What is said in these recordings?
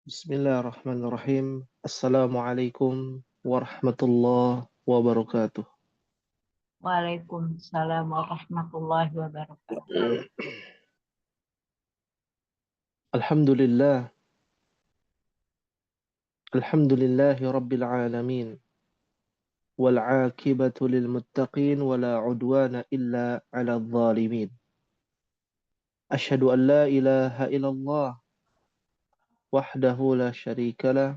Bismillahirrahmanirrahim. Assalamualaikum warahmatullahi wabarakatuh. Waalaikumsalam warahmatullahi wabarakatuh. Alhamdulillah. Alhamdulillahi rabbil alamin. Wal aqibatu lil muttaqin wa la udwana illa 'alal zalimin. Asyhadu an la ilaha illallah wahdahu la syarika lah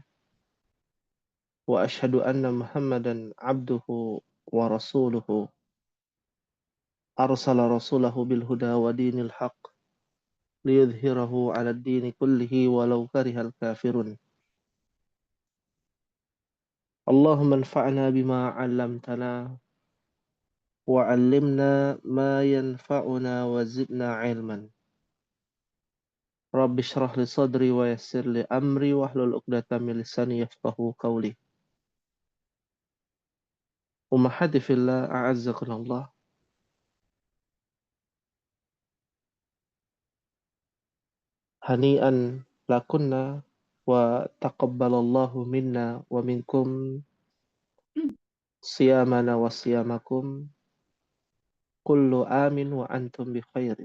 wa asyhadu anna Muhammadan 'abduhu wa rasuluhu. Arsala rasulahu bil huda wa dinil haqq liyudhhirahu 'alad dini kullihi walau karihal kafirun. اللهم انفعنا بما علمتنا وعلمنا ما ينفعنا وزدنا علما رب اشرح لي صدري ويسر لي أمري واحلل عقدة من لساني يفقهوا قولي. أمهاتي في الله أعزكم الله. هنيئا لكنا وتقبل الله منا ومنكم صيامنا وصيامكم كل عام وأنتم بخير.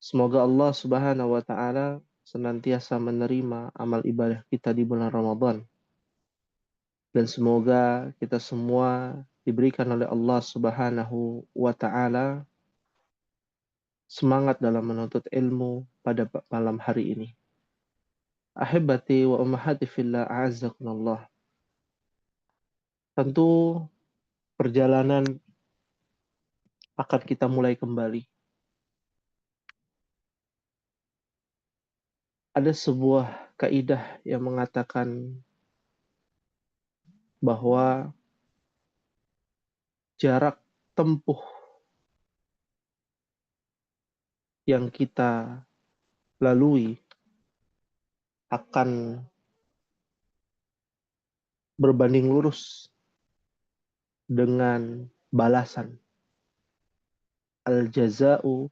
Semoga Allah Subhanahu wa Ta'ala senantiasa menerima amal ibadah kita di bulan Ramadan. Dan semoga kita semua diberikan oleh Allah Subhanahu wa Ta'ala semangat dalam menuntut ilmu pada malam hari ini. Ahibati wa ummahati fillah a'azzakumullah. Tentu perjalanan akan kita mulai kembali. Ada sebuah kaidah yang mengatakan bahwa jarak tempuh yang kita lalui akan berbanding lurus dengan balasan. Al-jaza'u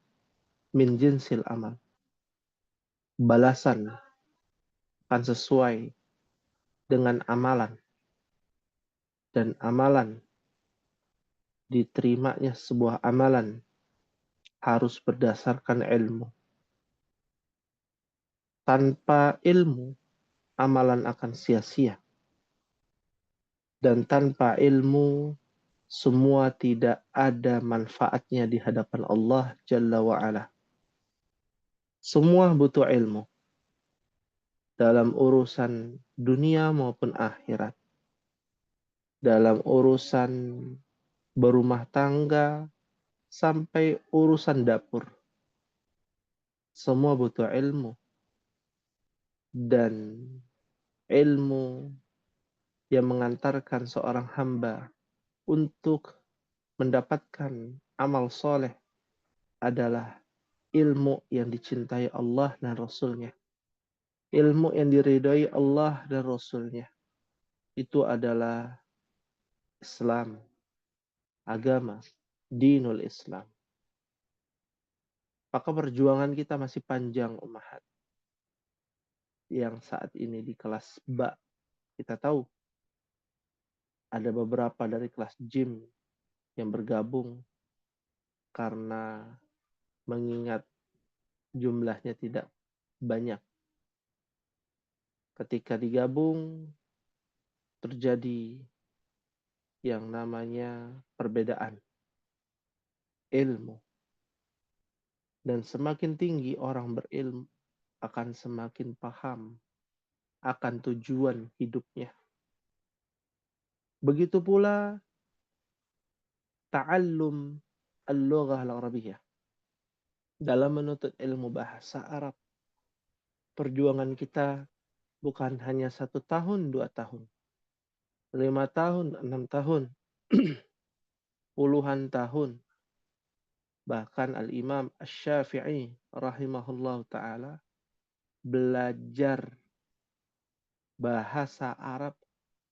min jinsil amal. Balasan akan sesuai dengan amalan. Dan amalan, diterimanya sebuah amalan harus berdasarkan ilmu. Tanpa ilmu, amalan akan sia-sia. Dan tanpa ilmu, semua tidak ada manfaatnya di hadapan Allah Jalla wa'ala. Semua butuh ilmu. Dalam urusan dunia maupun akhirat. Dalam urusan berumah tangga sampai urusan dapur. Semua butuh ilmu. Dan ilmu yang mengantarkan seorang hamba untuk mendapatkan amal soleh adalah ilmu yang dicintai Allah dan Rasulnya. Ilmu yang diridhai Allah dan Rasulnya. Itu adalah Islam, agama, dinul Islam. Maka perjuangan kita masih panjang, umahat. Yang saat ini di kelas ba, kita tahu ada beberapa dari kelas jim yang bergabung karena mengingat jumlahnya tidak banyak. Ketika digabung, terjadi yang namanya perbedaan ilmu. Dan semakin tinggi orang berilmu, akan semakin paham akan tujuan hidupnya. Begitu pula ta'allum al-lughah al-arabiyyah. Dalam menuntut ilmu bahasa Arab, perjuangan kita bukan hanya 1 tahun, 2 tahun, 5 tahun, 6 tahun, puluhan tahun. Bahkan Al-Imam Asy-Syafi'i rahimahullah ta'ala belajar bahasa Arab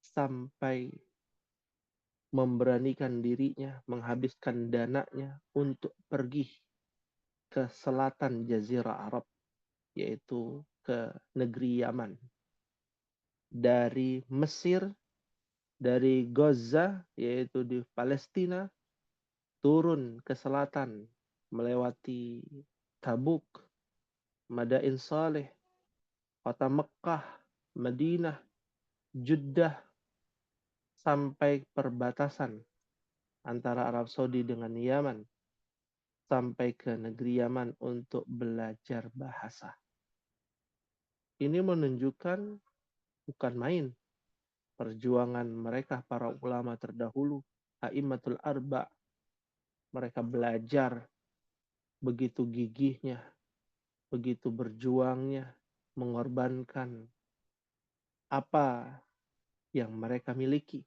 sampai memberanikan dirinya, menghabiskan dananya untuk pergi ke selatan Jazirah Arab yaitu ke negeri Yaman. Dari Mesir, dari Gaza, yaitu di Palestina, turun ke selatan, melewati Tabuk, Madain Saleh, kota Mekah, Madinah, Jeddah, sampai perbatasan antara Arab Saudi dengan Yaman, sampai ke negeri Yaman untuk belajar bahasa. Ini menunjukkan bukan main perjuangan mereka para ulama terdahulu, a'immatul arba. Mereka belajar begitu gigihnya, begitu berjuangnya, mengorbankan apa yang mereka miliki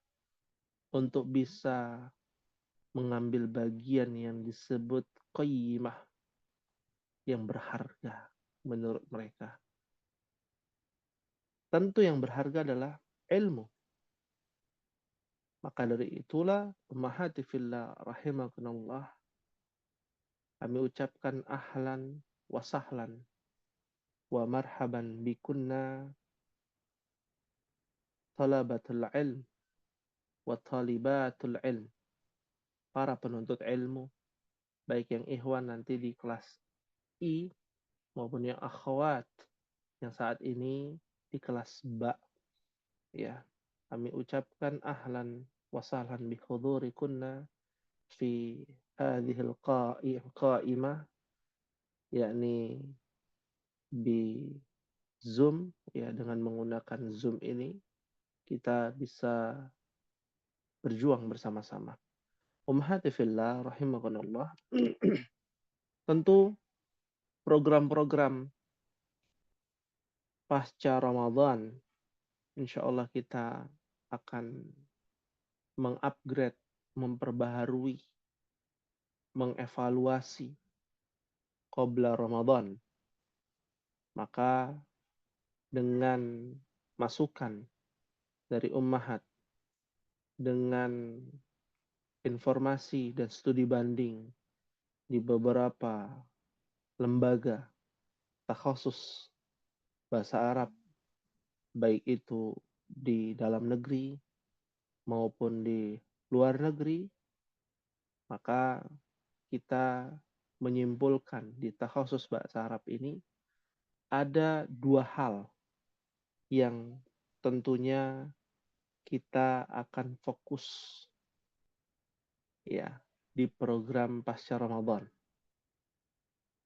untuk bisa mengambil bagian yang disebut qayyimah, yang berharga menurut mereka. Tentu yang berharga adalah ilmu. Maka dari itulah, ummahati fillah rahimakumullah, kami ucapkan ahlan wa sahlan wa marhaban bikunna talabatul ilm wa talibatul ilm, para penuntut ilmu, baik yang ikhwan nanti di kelas I maupun yang akhwat yang saat ini di kelas ba. Ya, kami ucapkan ahlan wa sahlan bi hudurikunna fi hadhil qa'imah, yakni di Zoom, ya, dengan menggunakan Zoom ini kita bisa berjuang bersama-sama. Ummahati fillah rahimakumullah. Tentu program-program pasca Ramadan, insya Allah kita akan mengupgrade, memperbaharui, mengevaluasi qabla Ramadan. Maka dengan masukan dari ummahat, dengan informasi dan studi banding di beberapa lembaga takhasus bahasa Arab, baik itu di dalam negeri maupun di luar negeri, maka kita menyimpulkan di takhasus bahasa Arab ini ada dua hal yang tentunya kita akan fokus, ya, di program pasca Ramadan,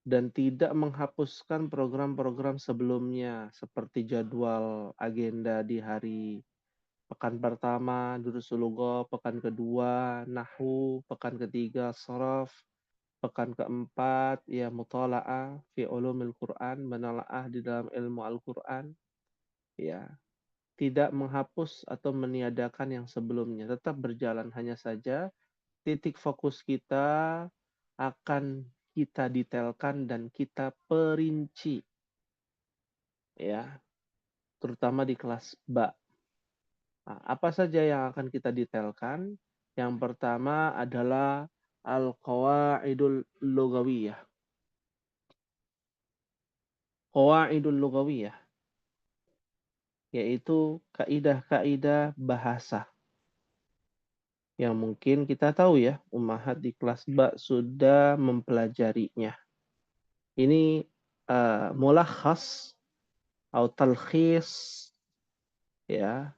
dan tidak menghapuskan program-program sebelumnya seperti jadwal agenda di hari pekan pertama durusul lugha, pekan kedua nahwu, pekan ketiga sharaf, pekan keempat ya mutalaah fi ulumil Quran, menalaah di dalam ilmu Al-Quran. Ya, tidak menghapus atau meniadakan yang sebelumnya, tetap berjalan, hanya saja titik fokus kita akan kita detailkan dan kita perinci, ya, terutama di kelas ba. Nah, apa saja yang akan kita detailkan? Yang pertama adalah al-qawaidul lugawiyah. Qawaidul lugawiyah, yaitu kaidah-kaidah bahasa yang mungkin kita tahu, ya, ummahat di kelas ba sudah mempelajarinya. Ini mulakhas atau talkhis, ya,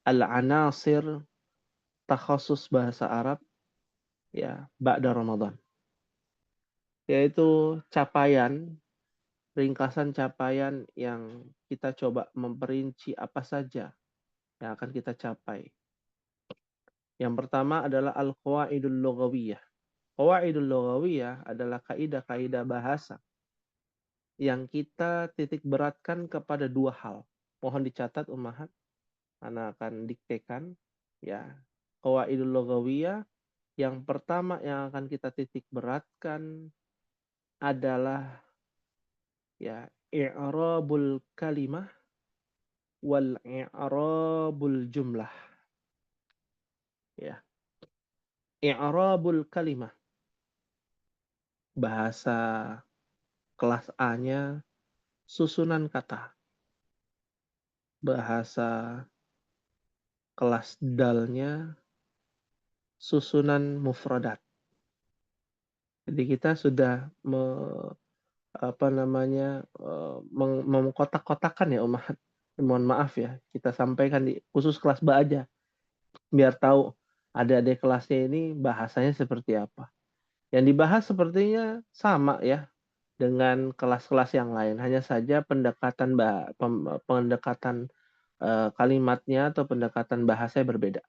al-anasir takhasus bahasa Arab, ya, ba'da Ramadan, yaitu capaian, ringkasan capaian yang kita coba memperinci apa saja yang akan kita capai. Yang pertama adalah al-qawaidul lughawiyah. Qawaidul lughawiyah adalah kaidah-kaidah bahasa yang kita titik beratkan kepada dua hal. Mohon dicatat ummahat, Ana akan diktekan, ya. Qawaidul lughawiyah, yang pertama yang akan kita titik beratkan adalah, ya, i'rabul kalimah wal i'rabul jumlah. Ya. I'rabul kalimah, bahasa kelas A-nya susunan kata. Bahasa kelas dalnya susunan mufradat. Jadi kita sudah mengkotak-kotakan ya Umat. Mohon maaf ya, kita sampaikan di khusus kelas ba aja. Biar tahu adik-adik kelasnya ini bahasanya seperti apa. Yang dibahas sepertinya sama ya dengan kelas-kelas yang lain. Hanya saja pendekatan kalimatnya atau pendekatan bahasanya berbeda.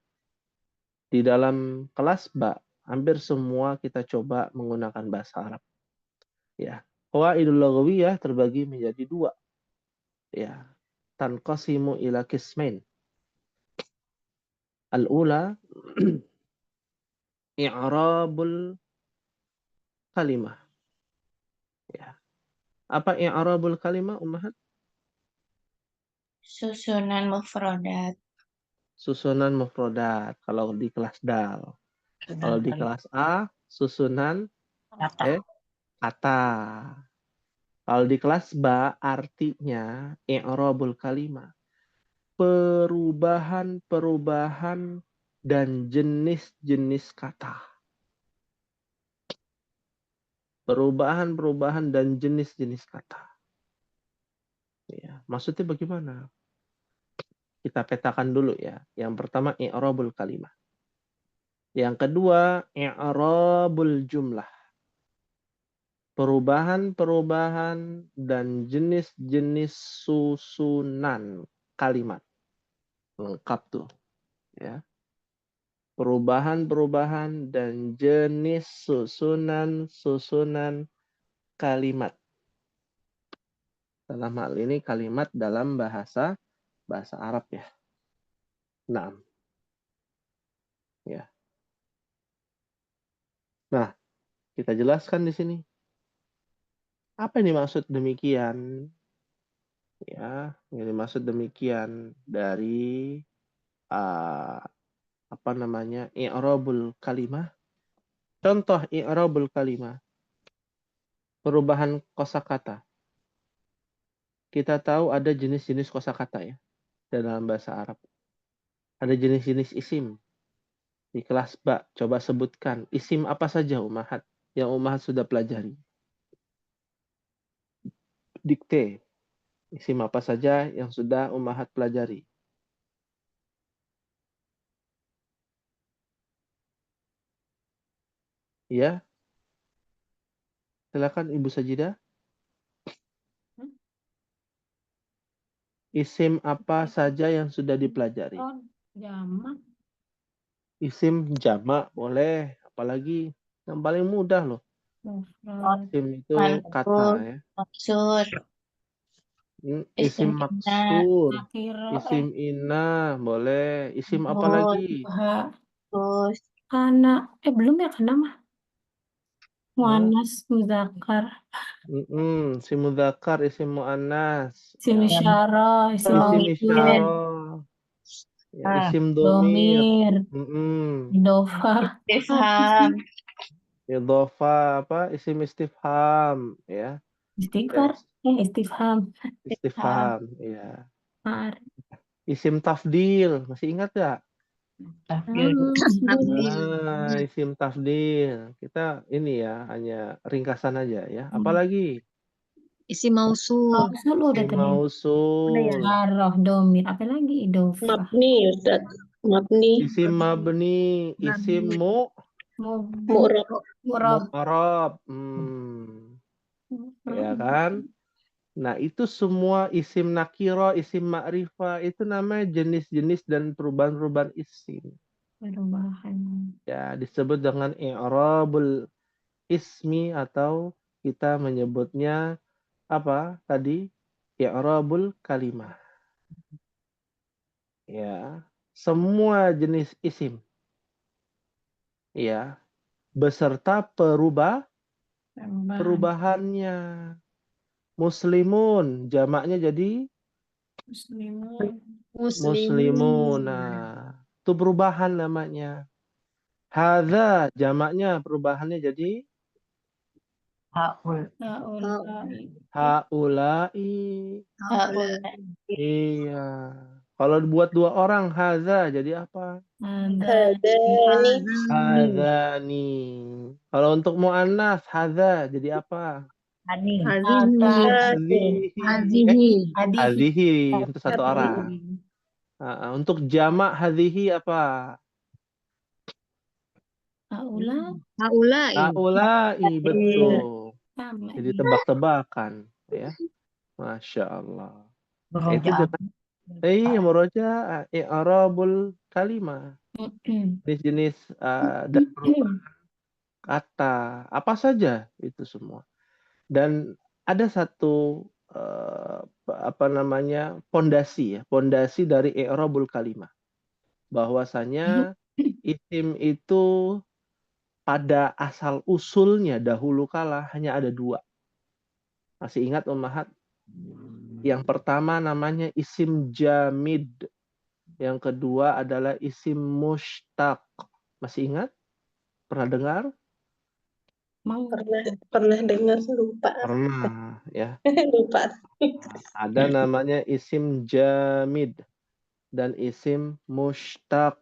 Di dalam kelas ba, hampir semua kita coba menggunakan bahasa Arab. Ya, qawaidul lughawiyah terbagi menjadi dua. Ya, tanqasimu ila qismain. Al-ula i'rabul kalimah. Ya. Apa i'rabul kalimah, Ummahat? Susunan mufradat. Susunan mufradat kalau di kelas dal. Kalau di kelas A, susunan Kata. kata. Kalau di kelas ba, artinya i'rabul kalimah. Perubahan-perubahan dan jenis-jenis kata. Perubahan-perubahan dan jenis-jenis kata. Ya, maksudnya bagaimana? Kita petakan dulu ya. Yang pertama i'rabul kalimah. Yang kedua i'rabul jumlah. Perubahan-perubahan dan jenis-jenis susunan kalimat. Lengkap tuh, ya. Perubahan-perubahan dan jenis susunan kalimat. Dalam hal ini kalimat dalam bahasa Arab ya. Nah, ya. Nah, kita jelaskan di sini. Apa yang dimaksud demikian? Ya, yang dimaksud demikian dari i'rabul kalimah. Contoh i'rabul kalimah. Perubahan kosakata. Kita tahu ada jenis-jenis kosakata ya dalam bahasa Arab. Ada jenis-jenis isim. Di kelas ba, coba sebutkan isim apa saja Ummahat yang Ummahat sudah pelajari. Dikte. Isim apa saja yang sudah Ummahat pelajari. Ya. Silakan Ibu Sajidah. Isim apa saja yang sudah dipelajari? Jamak. Isim jamak boleh, apalagi yang paling mudah loh. Isim itu kata ya. Maksud. Isim maksud, isim ina boleh. Isim apa lagi? Terus. Kana. Belum ya kana mah. Muannas, muzakkar. Isim mudzakkar, isim muannas. Isim Ya. isyara, isim Isim mausul. isyarah. Ya, isim domir. Domir. Idofah. Istifham. Idhofah apa? Isim istifham ya. Istighfar. Istifham. Istifham ya. Mar. Isim tafdil, masih ingat gak? Isim tafdil. Kita ini ya, hanya ringkasan aja ya. Apalagi? Isim mausul. Mausul udah Isim tadi. mausul. Syarah, domir. Apa lagi? Idofah. Mabni, Ustaz. Mabni. Isim mabni. Isim Mu'rab. mu'rab. Ya kan? Nah, itu semua isim nakiro, isim ma'rifah, itu namanya jenis-jenis dan perubahan-perubahan isim. Perubahan. Ya, disebut dengan i'rabul ismi atau kita menyebutnya apa tadi? I'rabul kalimah. Ya, semua jenis isim. Ya, beserta perubahannya. Muslimun, jamaknya jadi muslimun. Nah, itu perubahan namanya. Hadza, jamaknya perubahannya jadi Haulai. Haulai. Haulai. Iya. Kalau buat dua orang, haza jadi apa? Hadani. Hadani. Kalau untuk muannas, haza jadi apa? Hadhihi. Hadhihi. Hadhihi untuk satu Hadhihi. orang. Untuk jamak hadhihi apa? Haulai. Haulai, betul. Sama. Jadi tebak-tebakan, ya. Masya Allah. Itu dengan murojaah, i'rabul kalimah. Jenis-jenis dan perubahan kata, apa saja itu semua. Dan ada satu pondasi dari i'rabul kalimah. Bahwasanya isim itu pada asal usulnya dahulu kala hanya ada dua. Masih ingat Ummahat? Yang pertama namanya isim jamid. Yang kedua adalah isim mushtaq. Masih ingat? Pernah dengar? Pernah dengar, lupa. Pernah, ya. Lupa. Ada namanya isim jamid dan isim mushtaq.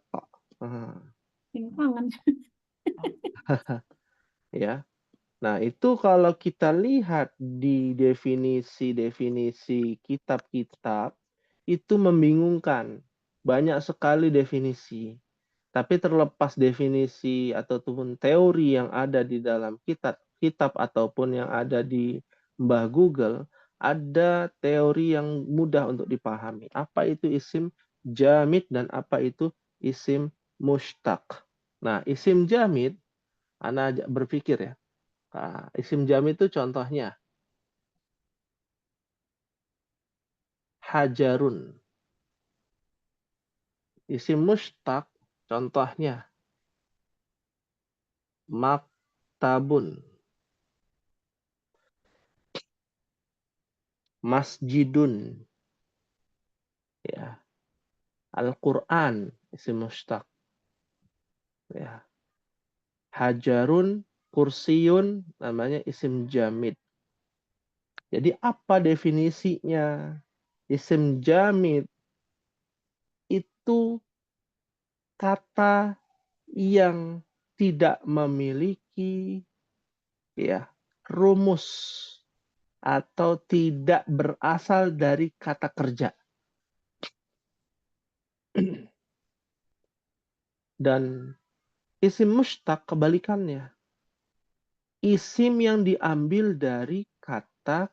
Ya. Nah, itu kalau kita lihat di definisi-definisi kitab-kitab, itu membingungkan. Banyak sekali definisi. Tapi terlepas definisi ataupun teori yang ada di dalam kitab ataupun yang ada di Mbah Google, ada teori yang mudah untuk dipahami. Apa itu isim jamid dan apa itu isim mushtaq. Nah, isim jamid, Ana berpikir ya, isim jamid itu contohnya hajarun. Isim mushtaq contohnya maktabun, masjidun, ya. Al-Quran isim mushtaq, ya. Hajarun, kursiyun namanya isim jamid. Jadi apa definisinya? Isim jamid itu kata yang tidak memiliki, ya, rumus atau tidak berasal dari kata kerja. Dan isim mushtaq kebalikannya. Isim yang diambil dari kata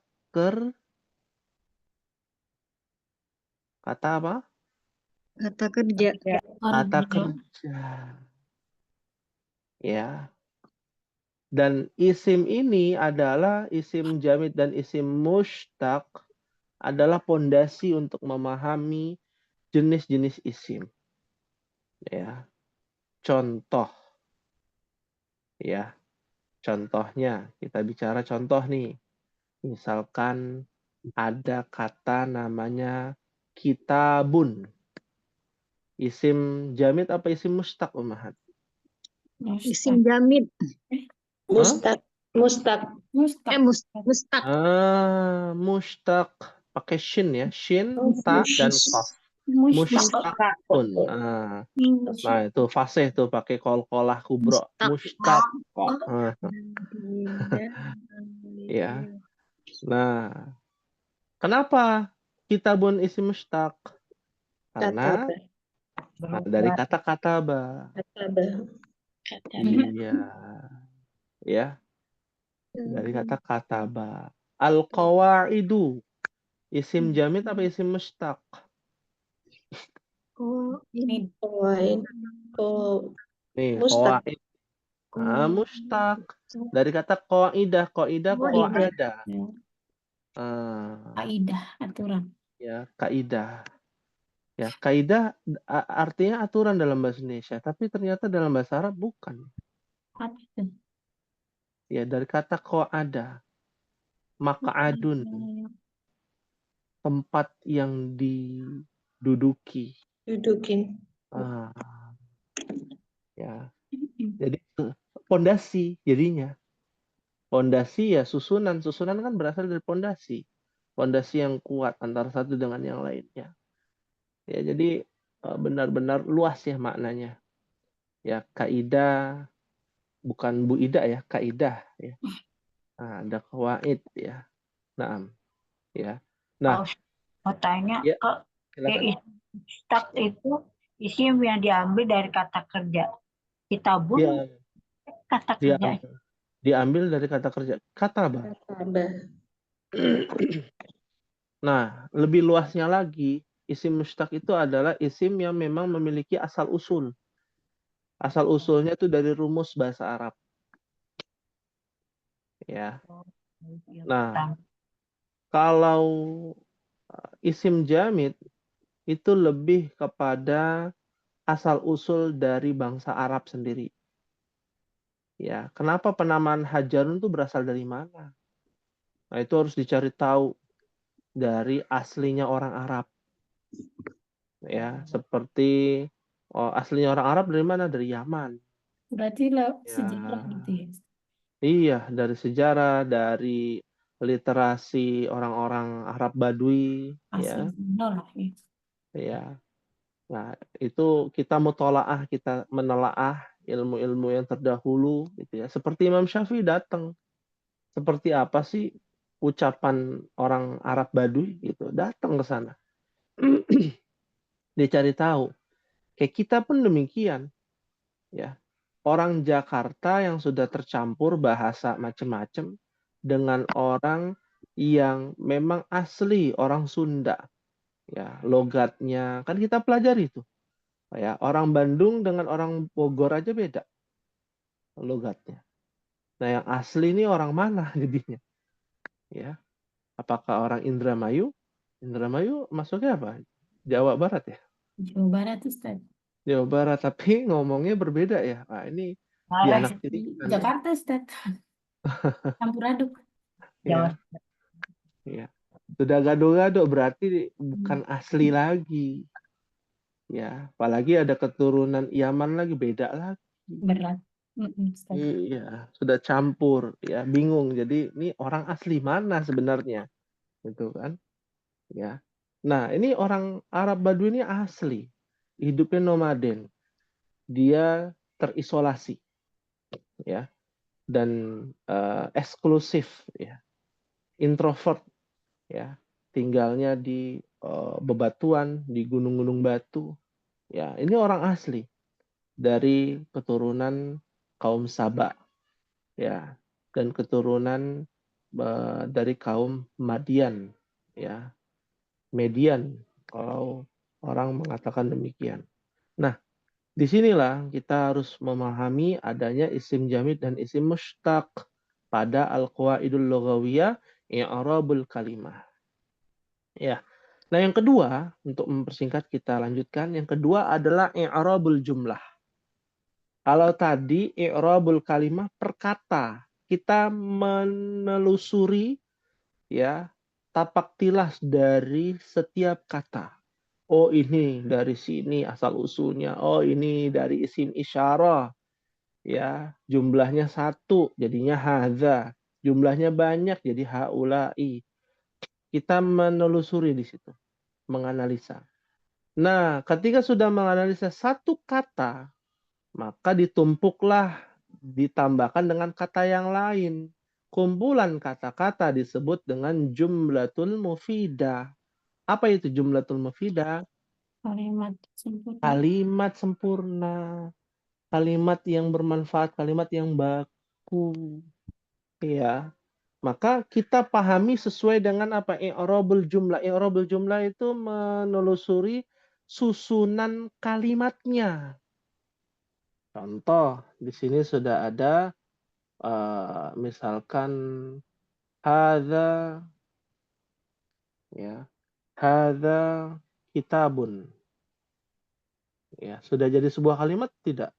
apa? Kata kerja. Kata kerja. Ya. Dan isim ini adalah isim jamid dan isim mushtaq adalah pondasi untuk memahami jenis-jenis isim. Ya. Contoh. Ya. Contohnya, kita bicara contoh nih. Misalkan ada kata namanya kitabun. Isim jamid apa isim mushtaq, Ummahat? Isim jamid. Mushtaq. Mushtaq. Mushtaq. Mushtaq pakai shin ya, shin, ta dan qaf. Mushtaqun. Nah, itu fasih tuh pakai qalqalah kubra. Mushtaq. Ya. Nah, kenapa kitabun isim mushtaq? Karena dari kata kataba. Iya. Ya, dari kata kataba. Al-qawaidu. Isim jamid apa isim mushtaq? Nih, qawaid. Mushtaq. Dari kata qaidah, qaida. Kaidah, aturan. Ya, kaidah. Ya, kaidah artinya aturan dalam bahasa Indonesia, tapi ternyata dalam bahasa Arab bukan. Apa itu? Ya, dari kata qa'ada, maq'adun, tempat yang diduduki. Dudukin. Ya. Jadi pondasi jadinya. Pondasi ya susunan. Susunan kan berasal dari pondasi. Pondasi yang kuat antara satu dengan yang lainnya. Ya, jadi benar-benar luas ya maknanya. Ya, kaidah bukan Bu Ida ya, kaidah ya. Nah, ada qawaid ya. Naam. Ya. Nah, Mau tanya, ya, kok silakan. mustak itu isim yang diambil dari kata kerja. Kitabun Dia kata dia kerja. diambil dari kata kerja kataba. Nah, lebih luasnya lagi, isim mustaq itu adalah isim yang memang memiliki asal usul. Asal usulnya itu dari rumus bahasa Arab. Ya. Nah, kalau isim jamid itu lebih kepada asal usul dari bangsa Arab sendiri. Ya, kenapa penamaan Hajarun itu berasal dari mana? Nah, itu harus dicari tahu dari aslinya orang Arab. Ya, seperti aslinya orang Arab dari mana? Dari Yaman. Berarti lah Ya, sejarah gitu ya. iya, dari sejarah, dari literasi orang-orang Arab Badui, Asli ya, nol lah ya. ya. Nah, itu kita mutolaah, kita menelaah ilmu-ilmu yang terdahulu, gitu ya. Seperti Imam Syafi'i datang, seperti apa sih ucapan orang Arab Badui, gitu, datang ke sana. Dia cari tahu. Kayak kita pun demikian, ya. Orang Jakarta yang sudah tercampur bahasa macam-macam dengan orang yang memang asli orang Sunda, ya, logatnya kan kita pelajari itu, ya. Orang Bandung dengan orang Bogor aja beda logatnya. Nah, yang asli ini orang mana jadinya, ya? Apakah orang Indramayu? Indramayu masuknya apa? Jawa Barat ya? Jawa Barat Ustaz. Jawa Barat, tapi ngomongnya berbeda ya. Nah, ini Malah dianaktirikan. Jakarta Ustaz. Campur aduk. Ya, ya. Sudah gado-gado berarti bukan asli lagi. Ya, apalagi ada keturunan Yaman lagi, beda lagi. Berat. Ustaz. Iya, sudah campur, ya, bingung. Jadi ini orang asli mana sebenarnya, gitu kan? Ya. Nah, ini orang Arab Badui ini asli, hidupnya nomaden, dia terisolasi, ya, dan eksklusif, ya, introvert, ya, tinggalnya di bebatuan, di gunung-gunung batu. Ya, ini orang asli dari keturunan kaum Saba, ya, dan keturunan dari kaum Madian, ya, Median kalau orang mengatakan demikian. Nah, disinilah kita harus memahami adanya isim jamid dan isim mustaq pada al-qawaidul lughawiyah i'rabul kalimah. Ya. Nah, yang kedua, untuk mempersingkat kita lanjutkan, yang kedua adalah i'rabul jumlah. Kalau tadi i'rabul kalimah per kata, kita menelusuri, ya, tapak tilas dari setiap kata. Oh, ini dari sini asal usulnya. Oh, ini dari isim isyarah. Ya, jumlahnya satu, jadinya hadza. Jumlahnya banyak, jadi haulai. Kita menelusuri di situ, menganalisa. Nah, ketika sudah menganalisa satu kata, maka ditumpuklah, ditambahkan dengan kata yang lain. Kumpulan kata-kata disebut dengan jumlatul mufidah. Apa itu jumlatul mufidah? Kalimat sempurna. Kalimat sempurna. Kalimat yang bermanfaat, kalimat yang baku. Ya. Maka kita pahami sesuai dengan apa? I'rabul jumlah. I'rabul jumlah itu menelusuri susunan kalimatnya. Contoh, di sini sudah ada misalkan hadza, ya. Hadza kitabun. Ya, sudah jadi sebuah kalimat tidak?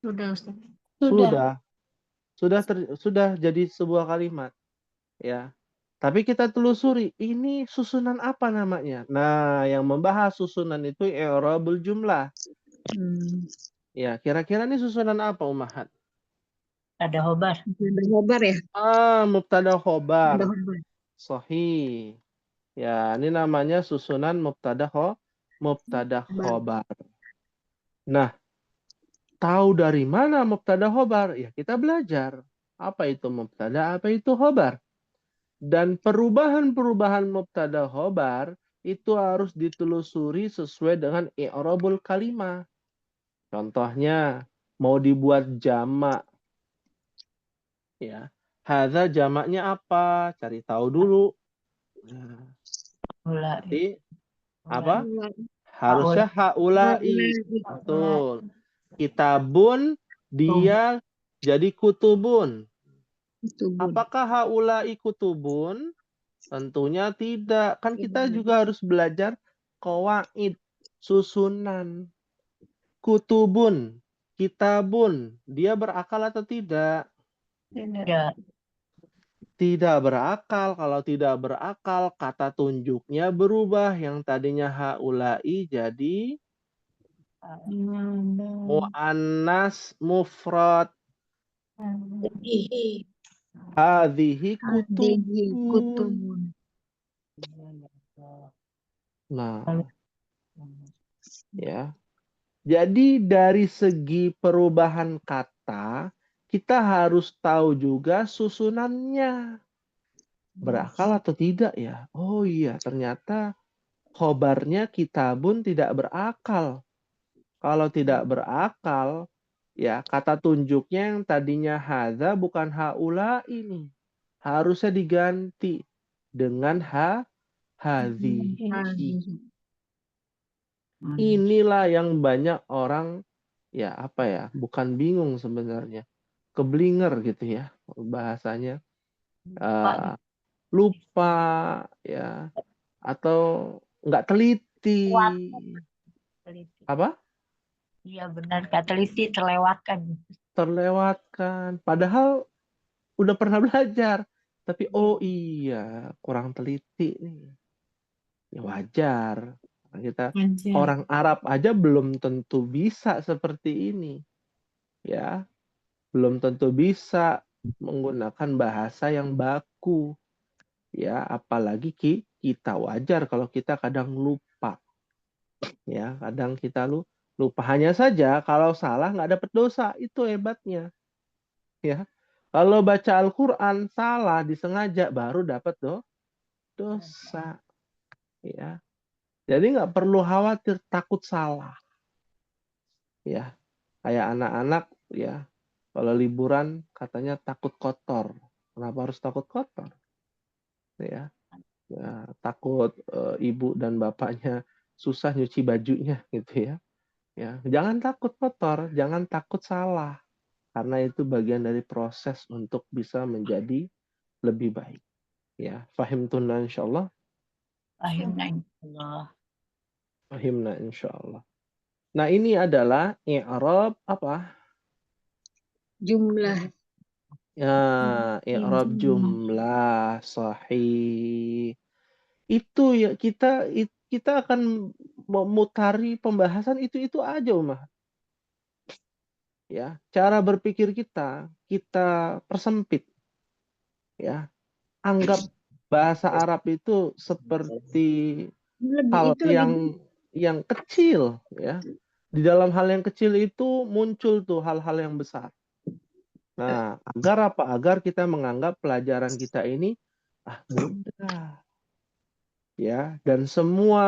Sudah, Ustaz. Sudah. Sudah jadi sebuah kalimat, ya. Tapi kita telusuri, ini susunan apa namanya? Nah, yang membahas susunan itu i'rabul jumlah. Ya, kira-kira ini susunan apa, Ummahat? Ada khobar. Khobar ya? Mubtada Ada khobar. khobar. Sahih. Ya, ini namanya susunan mubtada khobar. Nah, tahu dari mana mubtada khobar? Ya, kita belajar. Apa itu mubtada, apa itu khobar. Dan perubahan-perubahan mubtada khobar itu harus ditelusuri sesuai dengan i'rabul kalimah. Contohnya, mau dibuat jamak. Ya, hadza jamaknya apa? Cari tahu dulu. Berarti apa? Harusnya haulai. Betul. Kitabun, dia jadi kutubun. Apakah haulai kutubun? Tentunya tidak. Kan kita juga harus belajar qawaid, susunan. Kutubun, kitabun, dia berakal atau tidak? Tidak. Tidak berakal. Kalau tidak berakal, kata tunjuknya berubah. Yang tadinya haulai jadi mu'annas mufrad. Hadhihi kutubun. Nah, ya. Jadi dari segi perubahan kata, kita harus tahu juga susunannya. Berakal atau tidak ya? Oh iya, ternyata khobarnya kitabun tidak berakal. Kalau tidak berakal, ya kata tunjuknya yang tadinya hadza bukan haula ini. Harusnya diganti dengan hadhihi. Inilah yang banyak orang ya apa ya, bukan bingung sebenarnya, keblinger gitu ya bahasanya, lupa ya, atau nggak teliti. Apa? Iya benar, nggak teliti, terlewatkan. Terlewatkan. Padahal udah pernah belajar, tapi oh iya kurang teliti nih. Ya wajar. Kita orang Arab aja belum tentu bisa seperti ini. Ya, belum tentu bisa menggunakan bahasa yang baku. Ya, apalagi kita wajar kalau kita kadang lupa. Ya, kadang kita lupa. Hanya saja kalau salah nggak dapat dosa, itu hebatnya. Ya, kalau baca Al-Quran salah disengaja baru dapat dosa. Ya, jadi nggak perlu khawatir takut salah. Ya, kayak anak-anak ya, kalau liburan katanya takut kotor. Kenapa harus takut kotor? Ya, takut ibu dan bapaknya susah nyuci bajunya gitu ya. Ya, jangan takut kotor, jangan takut salah. Karena itu bagian dari proses untuk bisa menjadi lebih baik. Ya, fahimtuna insyaallah. Fahimna insyaallah. Nah, ini adalah i'rab apa? Jumlah. Ya, i'rab jumlah sahih. Itu ya kita akan memutari pembahasan itu aja, Umar. Ya, cara berpikir kita persempit. Ya, anggap bahasa Arab itu seperti hal yang kecil, ya. Di dalam hal yang kecil itu muncul tuh hal-hal yang besar. Nah, agar apa? Agar kita menganggap pelajaran kita ini mudah. Ya, dan semua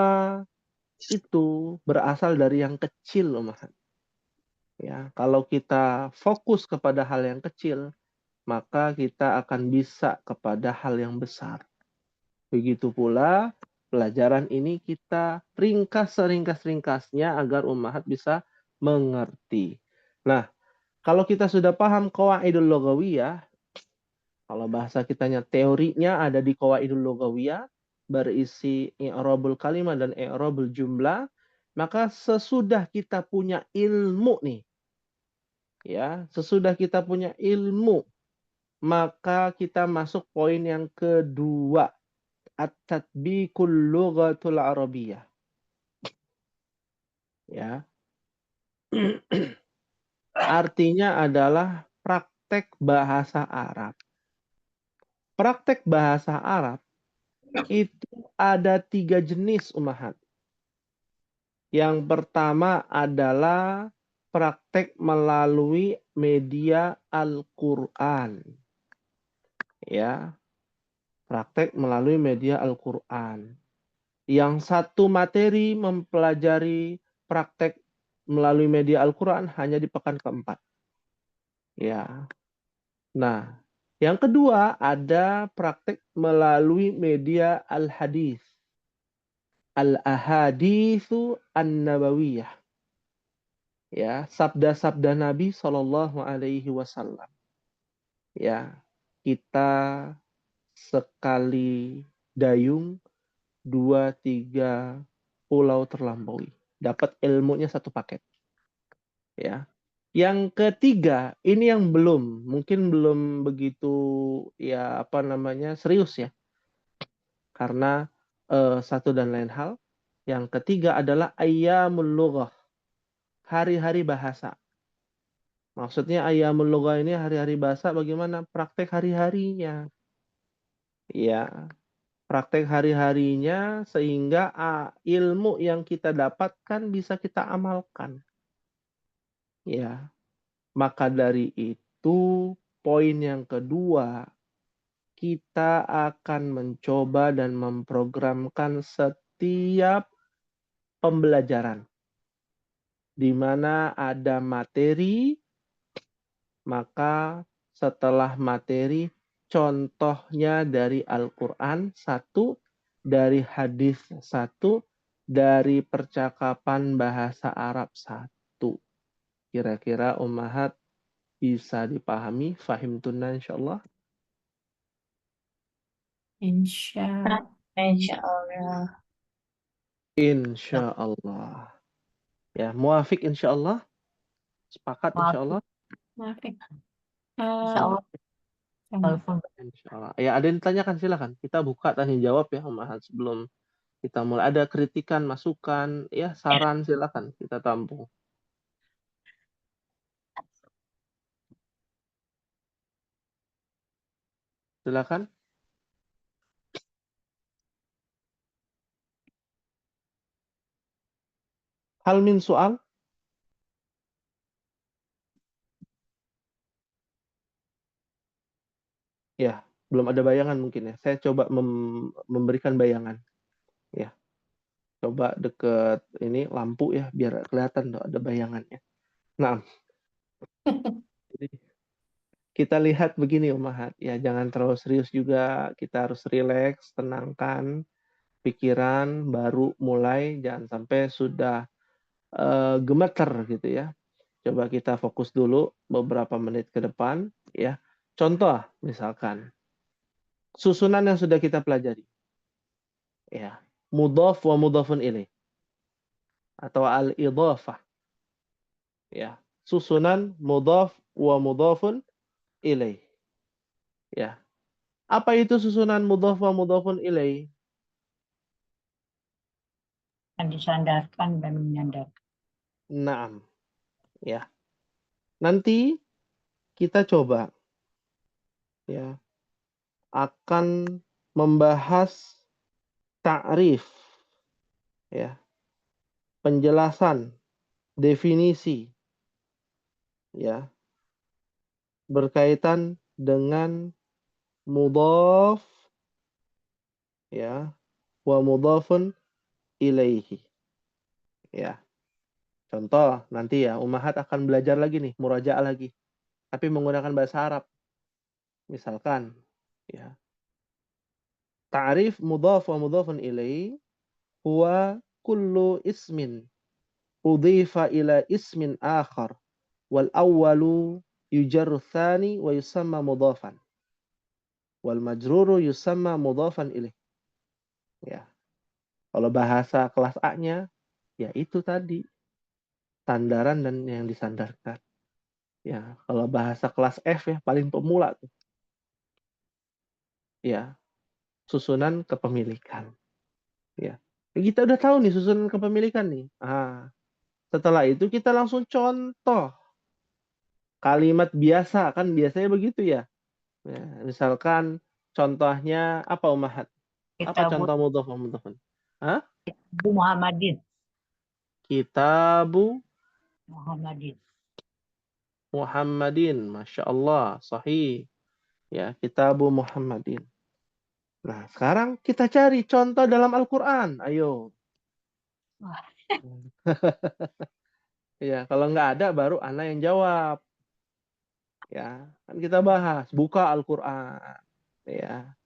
itu berasal dari yang kecil, Umar. Ya, kalau kita fokus kepada hal yang kecil, maka kita akan bisa kepada hal yang besar. Begitu pula pelajaran ini kita ringkas seringkas-ringkasnya agar ummahat bisa mengerti. Nah, kalau kita sudah paham qawaidul lughawiyah, kalau bahasa kitanya teorinya ada di qawaidul lughawiyah, berisi i'rabul kalimah dan i'rabul jumlah, maka sesudah kita punya ilmu nih, ya, sesudah kita punya ilmu, maka kita masuk poin yang kedua, at-tatbiqul lughatul arabiyyah. Ya. artinya adalah praktek bahasa Arab. Praktek bahasa Arab itu ada 3 jenis, Ummahat. Yang pertama adalah praktek melalui media Al-Quran. Ya, praktek melalui media Al-Quran. Yang satu materi mempelajari praktek melalui media Al-Quran hanya di pekan keempat. Ya. Nah, yang kedua ada praktek melalui media Al-Hadis. Al-Ahaditsu An-Nabawiyah. Ya, sabda-sabda Nabi Shallallahu Alaihi Wasallam. Ya, kita sekali dayung 2-3 pulau terlampaui. Dapat ilmunya satu paket. Ya. Yang ketiga, ini yang mungkin belum begitu ya serius ya. Karena satu dan lain hal. Yang ketiga adalah ayyamul lughah. Hari-hari bahasa. Maksudnya ayyamul lughah ini hari-hari bahasa bagaimana? Praktek hari-harinya. Ya, praktek hari-harinya sehingga ilmu yang kita dapatkan bisa kita amalkan. Ya, maka dari itu poin yang kedua, kita akan mencoba dan memprogramkan setiap pembelajaran di mana ada materi, maka setelah materi contohnya dari Al-Quran 1, dari hadis 1, dari percakapan bahasa Arab 1. Kira-kira Ummahat bisa dipahami, fahimtunna insyaallah. Insya Insyaallah. Insyaallah. Ya, muafik insyaallah. Sepakat insyaallah. Maafik. Insyaallah. Sama. Insyaallah. Ya, ada yang ditanyakan silakan. Kita buka tanya jawab ya Ummahat sebelum kita mulai. Ada kritikan, masukan, ya saran silakan kita tampung. Silakan. Hal min soal? Ya, belum ada bayangan mungkin ya. Saya coba memberikan bayangan. Ya, coba deket ini lampu ya, biar kelihatan tuh ada bayangannya. Nah, jadi kita lihat begini Ummahat. Ya, jangan terlalu serius juga. Kita harus rileks, tenangkan pikiran, baru mulai. Jangan sampai sudah gemeter gitu ya. Coba kita fokus dulu beberapa menit ke depan. Ya, contoh misalkan susunan yang sudah kita pelajari. Ya, mudhaf wa mudhafun ilaih atau al-idhafah. Ya, susunan mudhaf wa mudhafun ilaih. Ya. Apa itu susunan mudhaf wa mudhafun ilaih? Disandarkan dan menyandarkan. Naam. Ya. Nanti kita coba ya akan membahas ta'rif ya. Penjelasan, definisi ya berkaitan dengan mudhaf ya wa mudhafun ilaihi. Ya. Contoh nanti ya Ummahat akan belajar lagi nih, murajaah lagi. Tapi menggunakan bahasa Arab. Misalkan ya. Ta'rif mudhaf wa mudhafun ilaihi huwa kullu ismin udhifa ila ismin akhar wal awwalu yujarru tsani wa yusamma mudhafan. Wal majruru yusamma mudhafan ilaih. Ya. Kalau bahasa kelas A-nya ya itu tadi sandaran dan yang disandarkan. Ya, kalau bahasa kelas F ya paling pemula tuh. Ya, susunan kepemilikan. Ya. Kita udah tahu nih susunan kepemilikan nih. Setelah itu kita langsung contoh. kalimat biasa, kan biasanya begitu ya. Ya, misalkan contohnya apa Umahat? Apa Kitabu contoh mudhaf wa mudhafun? Hah? Muhammadin. Kitabu Muhammadin. Muhammadin. Masya Allah. Sahih. Ya, Kitabu Muhammadin. Nah, sekarang kita cari contoh dalam Al-Quran. Ayo. Wah. Ya, kalau nggak ada baru Ana yang jawab. Ya, kan kita bahas. Buka Al-Quran. Ya.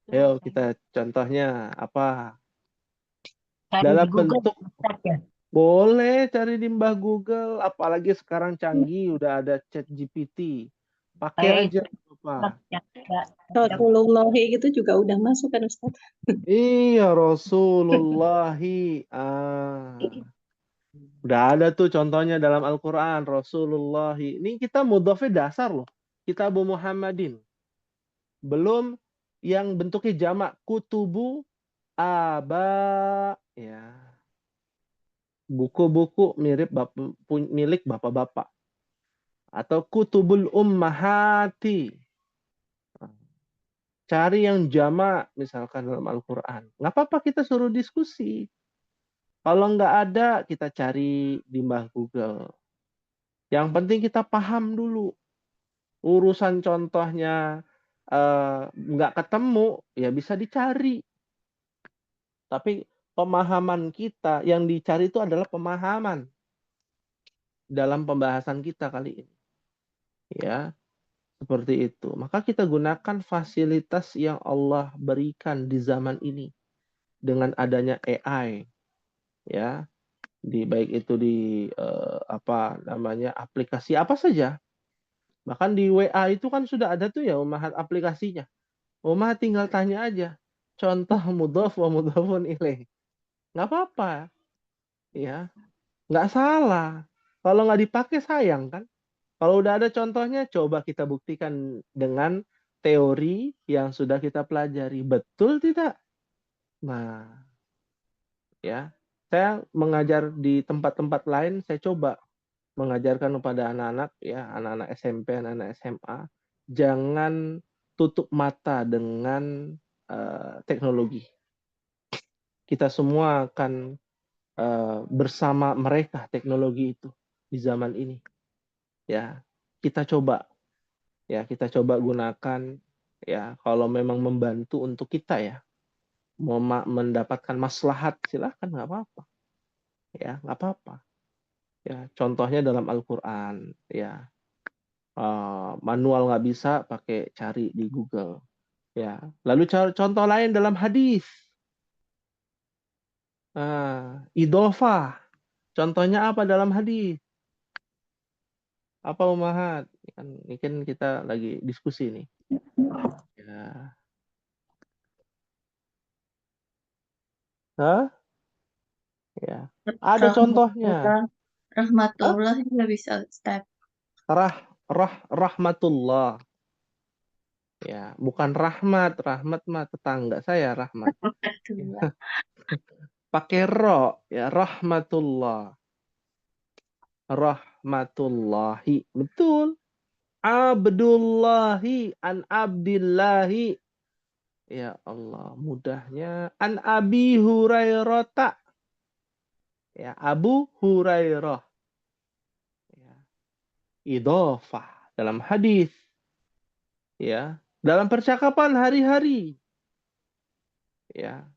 Ayo kita contohnya apa? Cari Dalam di Google. bentuk Ustaz, ya. boleh cari di mbah Google, apalagi sekarang canggih udah ada Chat GPT. Pakai aja apa? Rasulullahi gitu juga udah masuk kan Ustaz? Iya Rasulullahi. Udah ada tuh contohnya dalam Al-Quran Rasulullahi. Ini kita mudhafnya dasar loh. Kitabu Muhammadin. Belum yang bentuknya jamak kutubu aba ya. Buku-buku milik bapak-bapak. Atau kutubul ummahati. Cari yang jamak misalkan dalam Al-Quran. Nggak apa-apa kita suruh diskusi. Kalau nggak ada, kita cari di mbah Google. Yang penting kita paham dulu. Urusan contohnya nggak ketemu, ya bisa dicari. Tapi pemahaman kita yang dicari itu adalah pemahaman dalam pembahasan kita kali ini. Ya, seperti itu. Maka kita gunakan fasilitas yang Allah berikan di zaman ini dengan adanya AI, ya, baik itu di apa namanya aplikasi apa saja. Bahkan di WA itu kan sudah ada tuh ya Ummahat aplikasinya. Ummahat tinggal tanya aja. Contoh mudhaf wa mudhafun ilaih. Nggak apa-apa, ya, nggak salah. Kalau nggak dipakai sayang kan. Kalau udah ada contohnya, coba kita buktikan dengan teori yang sudah kita pelajari. Betul tidak? Nah, ya, saya mengajar di tempat-tempat lain, saya coba mengajarkan kepada anak-anak, ya, anak-anak SMP, anak-anak SMA, jangan tutup mata dengan teknologi. Kita semua akan bersama mereka teknologi itu di zaman ini. Ya, kita coba gunakan ya kalau memang membantu untuk kita ya mau mendapatkan maslahat silahkan nggak apa-apa ya nggak apa-apa ya contohnya dalam Al-Quran ya manual nggak bisa pakai cari di Google ya lalu contoh lain dalam hadis idhofah contohnya apa dalam hadis apa Umahat ini kan kita lagi diskusi nih ya. Hah? Ya. Ada contohnya. Rahmatullah juga bisa step. Rahmatullah. Ya, bukan rahmat. Rahmat mah tetangga saya rahmat. Pakai ro, ya, rahmatullah. Rahmatullahi. Betul. Abdullahi an abdillahi. Ya Allah, mudahnya an Abi Hurairah. Ya, Abu Hurairah. Ya. Idhofah dalam hadis. Ya, dalam percakapan hari-hari. Ya,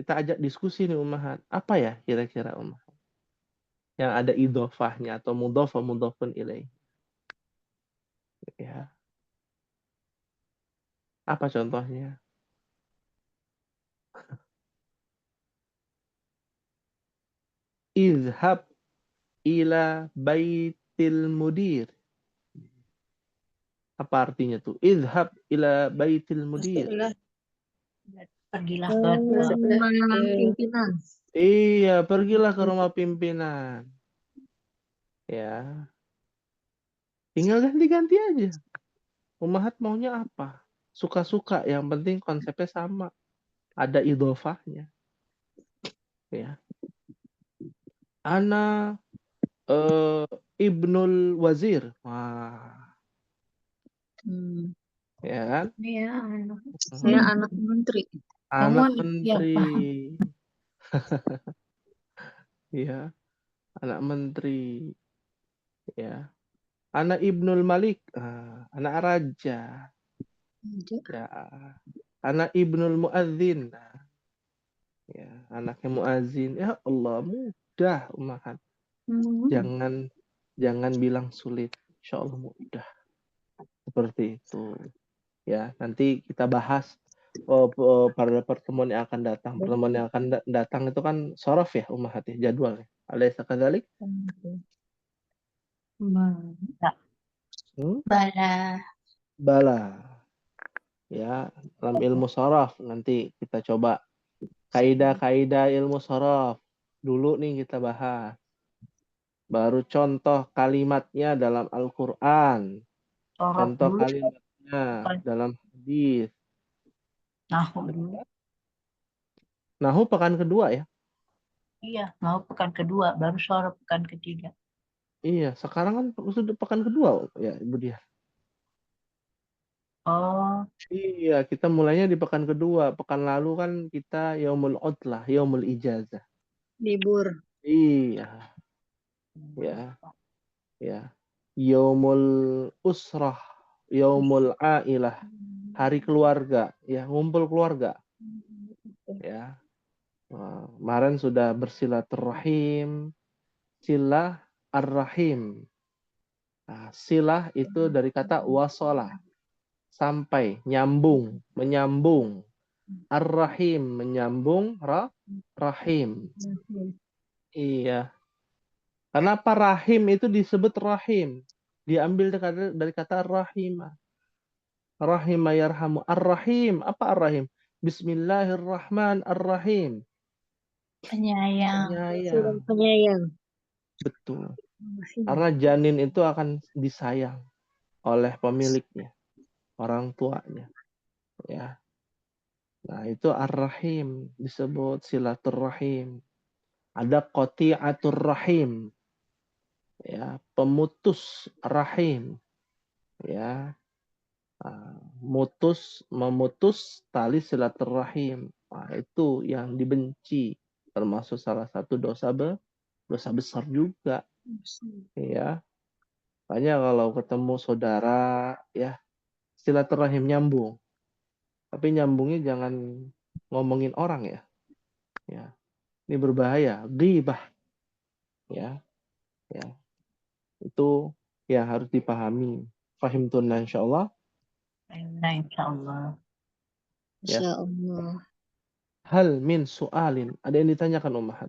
kita ajak diskusi nih Ummahat. Apa ya kira-kira Ummahat? Yang ada idhofahnya atau mudhofah mudhofun ilaih. Ya. Apa contohnya? Izhab ila baitil mudir. Apa artinya tuh? Izhab ila baitil mudir. Pergilah ke Pimpinan. Iya, pergilah ke rumah pimpinan. Ya. Tinggal ganti-ganti aja. Ummahat maunya apa? Suka-suka, yang penting konsepnya sama. Ada idhofahnya. Ya. Ana ibnul wazir. Wah, Hmm. ya kan? Iya, anak. Saya Mhm. anak menteri. Kamu Anak anak menteri. siapa? Iya, anak menteri. Ya, anak ibnul malik. Anak raja. Ya, anak ibnul muadzin. Ya, anaknya muadzin. Ya Allah, mudah umahan. Hmm. Jangan bilang sulit. Insya Allah mudah. Seperti itu. Ya, nanti kita bahas pada pertemuan yang akan datang. Pertemuan yang akan datang itu kan sorof ya, ummahat ya, jadwalnya. Alaysa kadzalik? Hmm? Bala. Bala. Ya, dalam ilmu sorof nanti kita coba kaidah-kaidah ilmu sorof. Dulu nih kita bahas. Baru contoh kalimatnya dalam Al-Quran. Sorot Contoh dulu. kalimatnya Bukan dalam hadis. nahu dulu. Nahu pekan kedua ya. Iya, mau pekan kedua, baru sorot pekan ketiga. Iya, sekarang kan sudah pekan kedua ya, Ibu Dia. Oh, Iya, kita mulainya di pekan kedua. Pekan lalu kan kita yaumul utlah, yaumul ijazah. Libur. Iya, ya, ya. Yaumul usrah, yaumul ailah, hari keluarga, ya, ngumpul keluarga, ya. Kemarin sudah bersilaturahim, silah ar-rahim. Nah, silah itu dari kata wasolah, sampai, nyambung, menyambung. Ar-rahim, menyambung, rahim. Iya. Kenapa rahim itu disebut rahim? Diambil dari kata rahimah. Rahimah yarhamu. Ar-rahim. Apa ar-rahim? Bismillahirrahmanirrahim. penyayang. Penyayang. Penyayang. Betul. Karena janin itu akan disayang oleh pemiliknya, orang tuanya. Ya. Nah, itu ar-rahim disebut silaturrahim. Ada qati'atur rahim. Ya, pemutus rahim. Ya, memutus tali silaturahim. Nah, itu yang dibenci, termasuk salah satu dosa besar juga, ya. Makanya kalau ketemu saudara, ya, silaturahim nyambung. Tapi nyambungnya jangan ngomongin orang ya. Ya, ini berbahaya, ghibah, ya, ya. Itu yang harus dipahami. Fahimtuna insyaallah. Nah, insya Allah. Ya. Insya Allah. Hal min su'alin. Ada yang ditanyakan Ummahat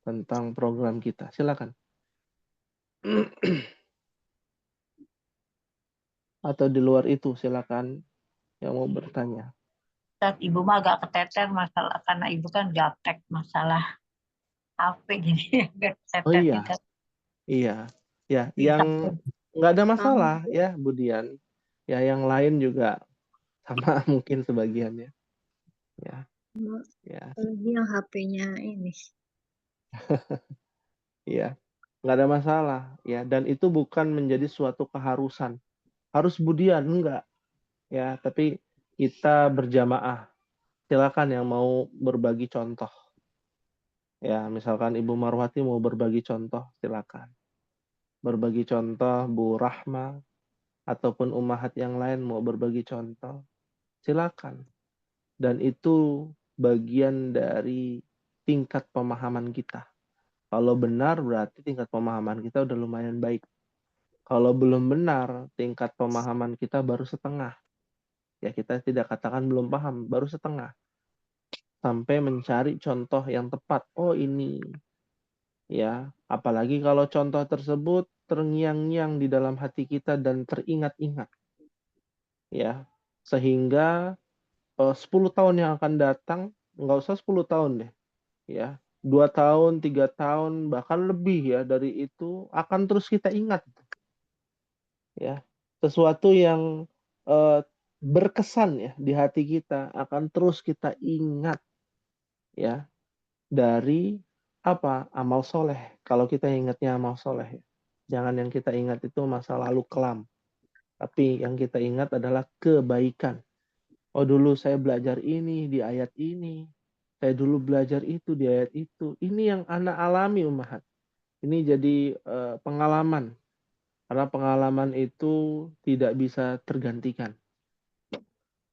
tentang program kita. Silakan. Atau di luar itu silakan yang mau bertanya. Ustaz, ibu mah agak keteter masalah, karena ibu kan gaptek masalah HP, jadi agak Oh keteter iya, kita. iya. Ya, Bisa. yang nggak ada masalah ya, Budian. Ya, yang lain juga sama mungkin sebagiannya. Ya, ya, Lagi yang HP-nya ini. iya. Nggak ada masalah ya, dan itu bukan menjadi suatu keharusan. Harus Budian enggak ya, tapi kita berjamaah. Silakan yang mau berbagi contoh. Ya, misalkan Ibu Marwati mau berbagi contoh, silakan. Berbagi contoh, Bu Rahma, ataupun ummahat yang lain mau berbagi contoh, silakan. Dan itu bagian dari tingkat pemahaman kita. Kalau benar berarti tingkat pemahaman kita udah lumayan baik. Kalau belum benar, tingkat pemahaman kita baru setengah. Ya, kita tidak katakan belum paham, baru setengah. Sampai mencari contoh yang tepat. Oh, ini. Ya, apalagi kalau contoh tersebut terngiang-ngiang di dalam hati kita dan teringat-ingat. Ya, sehingga 10 tahun yang akan datang, nggak usah 10 tahun deh. Ya, 2 tahun, 3 tahun, bahkan lebih ya dari itu akan terus kita ingat. Ya, sesuatu yang berkesan ya di hati kita akan terus kita ingat ya dari apa, amal soleh. Kalau kita ingatnya amal soleh ya. Jangan yang kita ingat itu masa lalu kelam. Tapi yang kita ingat adalah kebaikan. Oh, dulu saya belajar ini di ayat ini. Saya dulu belajar itu di ayat itu. Ini yang anak alami, Ummahat. Ini jadi pengalaman. Karena pengalaman itu tidak bisa tergantikan.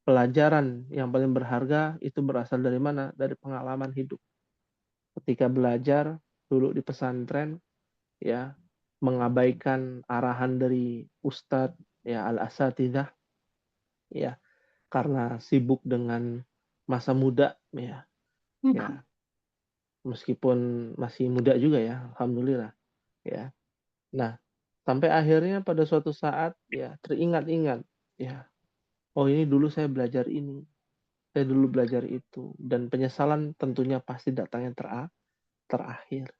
Pelajaran yang paling berharga itu berasal dari mana? Dari pengalaman hidup. Ketika belajar dulu di pesantren, ya, mengabaikan arahan dari Ustadz, ya, al-asatidzah, ya, karena sibuk dengan masa muda, ya, ya, meskipun masih muda juga ya, alhamdulillah, ya. Nah, sampai akhirnya pada suatu saat, ya, teringat-ingat, ya, oh ini dulu saya belajar ini, saya dulu belajar itu, dan penyesalan tentunya pasti datangnya terakhir.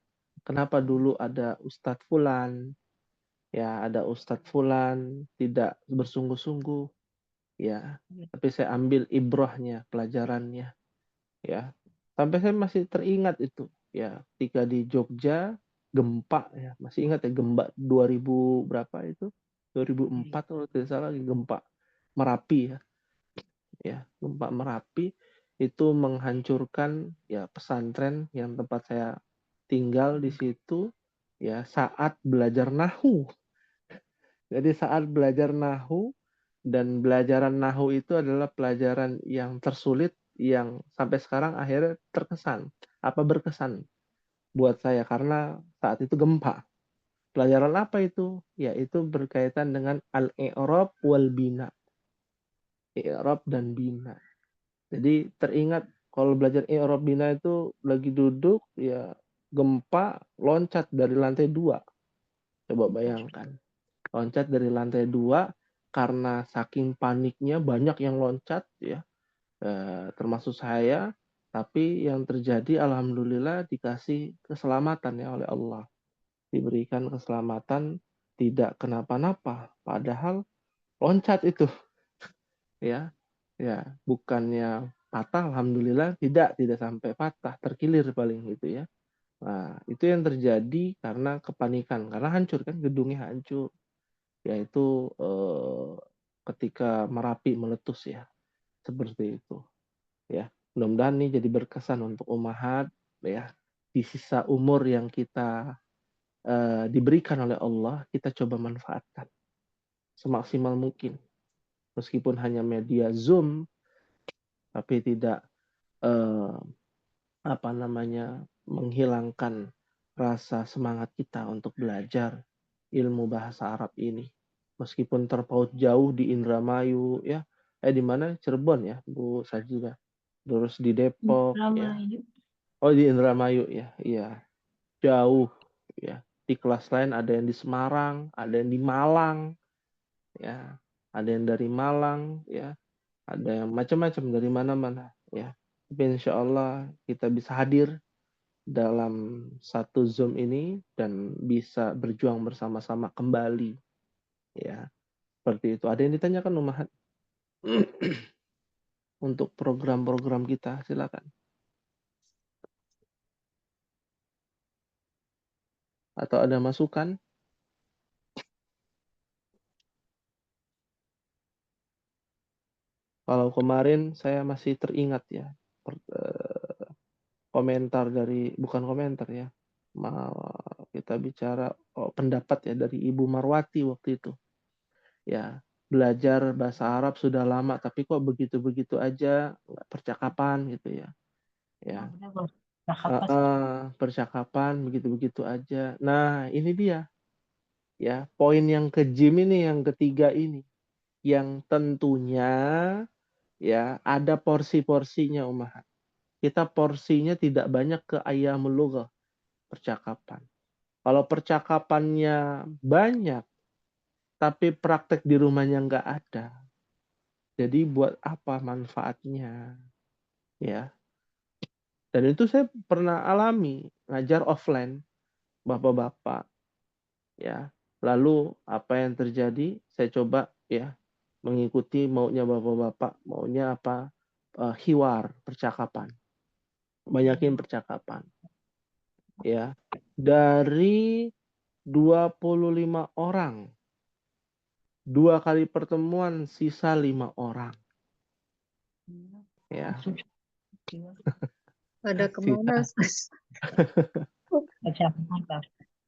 Kenapa dulu ada Ustadz Fulan, ya, ada Ustadz Fulan tidak bersungguh-sungguh, ya, tapi saya ambil ibrahnya, pelajarannya, ya, sampai saya masih teringat itu, ya, ketika di Jogja gempa, ya, masih ingat ya, gempa 2000 berapa itu, 2004 kalau tidak salah, gempa Merapi, ya, gempa Merapi itu menghancurkan, ya, pesantren yang tempat saya tinggal di situ, ya, saat belajar nahu. Jadi saat belajar nahu, dan pelajaran nahu itu adalah pelajaran yang tersulit yang sampai sekarang akhirnya berkesan buat saya karena saat itu gempa. Pelajaran apa itu? Yaitu berkaitan dengan al-i'rab wal bina. I'rab dan bina. Jadi teringat kalau belajar i'rab bina itu lagi duduk, ya, gempa loncat dari lantai 2. Coba bayangkan. Loncat dari lantai 2 karena saking paniknya banyak yang loncat, ya, termasuk saya, tapi yang terjadi alhamdulillah dikasih keselamatan, ya, oleh Allah, diberikan keselamatan, tidak kenapa-napa, padahal loncat itu, ya, ya, bukannya patah, alhamdulillah tidak sampai patah, terkilir paling gitu, ya. Nah, itu yang terjadi karena kepanikan, karena hancur kan, gedungnya hancur, yaitu ketika Merapi meletus, ya, seperti itu, ya. Mudah-mudahan ini jadi berkesan untuk Ummahat, ya, di sisa umur yang kita diberikan oleh Allah, kita coba manfaatkan semaksimal mungkin, meskipun hanya media Zoom, tapi tidak eh, apa namanya, menghilangkan rasa semangat kita untuk belajar ilmu bahasa Arab ini. Meskipun terpaut jauh di Indramayu, ya, di mana, Cirebon, ya, Bu Sajida, terus di Depok, ya, oh di Indramayu, ya, iya, jauh, ya, di kelas lain ada yang di Semarang, ada yang di Malang, ya, ada yang dari Malang, ya, ada yang macam-macam dari mana-mana, ya. Tapi insya Allah kita bisa hadir dalam satu Zoom ini dan bisa berjuang bersama-sama kembali, ya, seperti itu. Ada yang ditanyakan, Ummahat? Untuk program-program kita, silakan. Atau ada masukan? Kalau kemarin saya masih teringat, ya, komentar dari, bukan komentar, ya, kita bicara pendapat, ya, dari Ibu Marwati waktu itu, ya, belajar bahasa Arab sudah lama tapi kok begitu-begitu aja, nggak percakapan gitu, ya, ya, percakapan begitu-begitu aja. Nah, ini dia, ya, poin yang kejim ini, yang ketiga ini, yang tentunya, ya, ada porsi-porsinya, Ummahat. Kita porsinya tidak banyak ke ayamul lughah, percakapan. Kalau percakapannya banyak, tapi praktek di rumahnya nggak ada, jadi buat apa manfaatnya, ya? Dan itu saya pernah alami, ngajar offline, bapak-bapak, ya. Lalu apa yang terjadi? Saya coba, ya, mengikuti maunya bapak-bapak, maunya apa? Hiwar, percakapan, banyakin percakapan, ya. Dari 25 orang. 2 kali pertemuan sisa 5 orang. Ya. Pada kemana?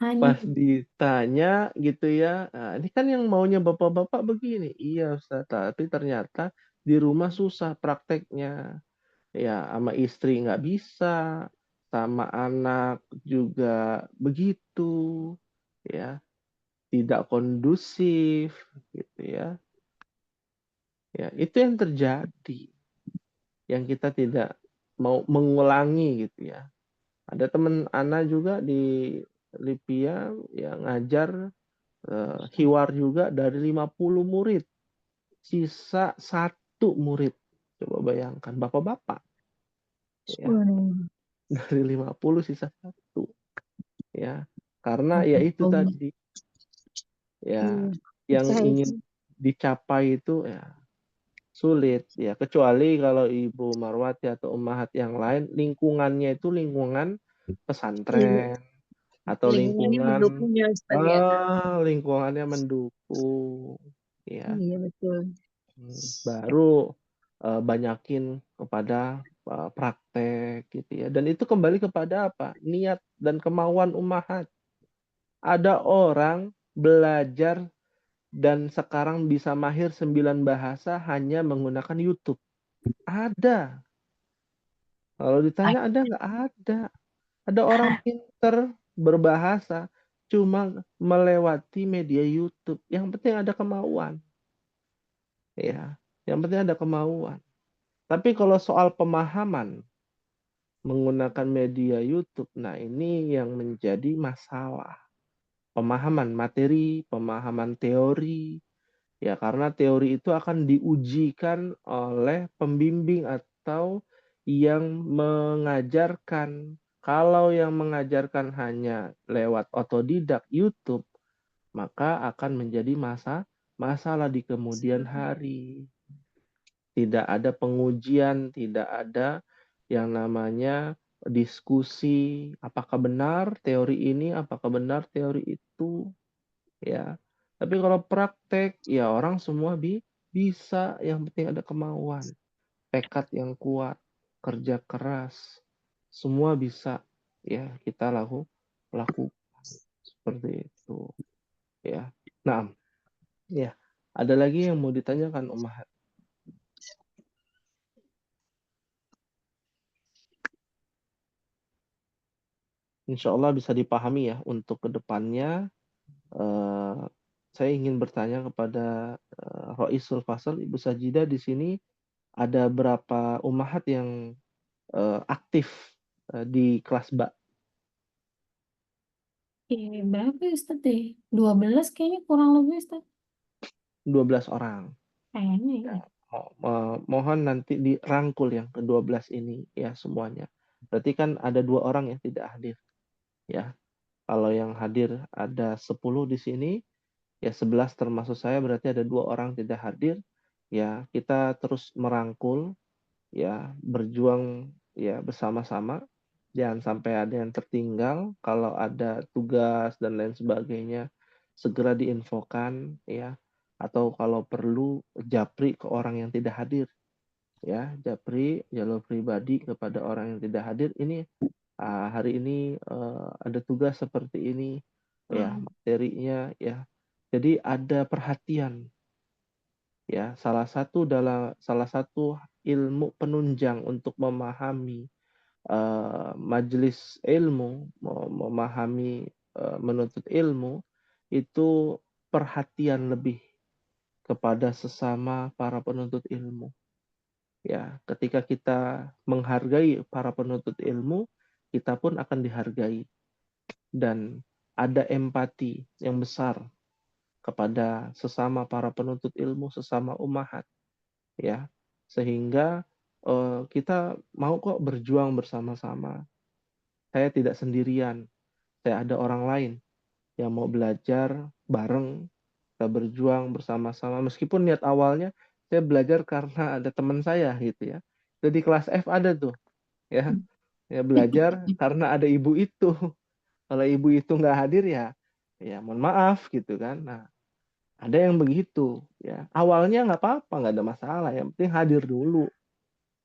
Pas ditanya gitu ya, nah, ini kan yang maunya bapak-bapak begini. Iya Ustaz, tapi ternyata di rumah susah prakteknya. Ya sama istri nggak bisa, sama anak juga begitu, ya tidak kondusif gitu ya. Ya itu yang terjadi, yang kita tidak mau mengulangi gitu ya. Ada teman Ana juga di Lipia yang ngajar hiwar juga dari 50 murid, sisa 1 murid. Coba bayangkan bapak-bapak ya, dari 50 sisa 1 ya. Karena ya itu tadi ya, yang ingin dicapai itu ya sulit ya, kecuali kalau Ibu Marwati atau ummahat yang lain lingkungannya itu lingkungan pesantren atau Lingkungannya lingkungan mendukung ya Ustaz ya. lingkungannya mendukung ya. Iya betul. Baru banyakin kepada praktek gitu ya, dan itu kembali kepada apa, niat dan kemauan ummahat. Ada orang belajar dan sekarang bisa mahir 9 bahasa hanya menggunakan YouTube. Ada. Kalau ditanya ada nggak? Ada. Ada orang pinter berbahasa cuma melewati media YouTube. Yang penting ada kemauan. Ya, yang penting ada kemauan. Tapi kalau soal pemahaman menggunakan media YouTube, nah ini yang menjadi masalah. Pemahaman materi, pemahaman teori, ya karena teori itu akan diujikan oleh pembimbing atau yang mengajarkan. Kalau yang mengajarkan hanya lewat otodidak YouTube, maka akan menjadi masalah di kemudian hari. Tidak ada pengujian, tidak ada yang namanya diskusi, apakah benar teori ini, apakah benar teori itu, ya. Tapi kalau praktek, ya orang semua bisa, yang penting ada kemauan, tekad yang kuat, kerja keras, semua bisa, ya kita lakukan seperti itu, ya. Nah, ya ada lagi yang mau ditanyakan Om Mahat? Insya Allah bisa dipahami ya untuk kedepannya. Saya ingin bertanya kepada Roisul Fasal, Ibu Sajidah, di sini ada berapa ummahat yang aktif di kelas Mbak? Berapa ya Ustaz deh? 12 kayaknya kurang lebih Ustaz. 12 orang. Kayaknya ya. Mohon nanti dirangkul yang ke-12 ini ya semuanya. Berarti kan ada 2 orang yang tidak hadir. Ya. Kalau yang hadir ada 10 di sini, ya 11 termasuk saya, berarti ada 2 orang tidak hadir. Ya, kita terus merangkul, ya, berjuang ya bersama-sama. Jangan sampai ada yang tertinggal. Kalau ada tugas dan lain sebagainya, segera diinfokan ya. Atau kalau perlu japri ke orang yang tidak hadir. Ya, japri jalur pribadi kepada orang yang tidak hadir. Ini hari ini ada tugas seperti ini, ya materinya ya. Jadi ada perhatian, ya. Salah satu ilmu penunjang untuk memahami majelis ilmu, memahami menuntut ilmu itu perhatian lebih kepada sesama para penuntut ilmu. Ya, ketika kita menghargai para penuntut ilmu, kita pun akan dihargai dan ada empati yang besar kepada sesama para penuntut ilmu, sesama ummahat, ya, sehingga kita mau kok berjuang bersama-sama. Saya tidak sendirian, saya ada orang lain yang mau belajar bareng, kita berjuang bersama-sama. Meskipun niat awalnya saya belajar karena ada teman saya gitu ya. Jadi kelas F ada tuh, ya, ya belajar karena ada ibu itu. Kalau ibu itu nggak hadir ya ya mohon maaf gitu kan. Nah, ada yang begitu ya. Awalnya nggak apa-apa, nggak ada masalah. Yang penting hadir dulu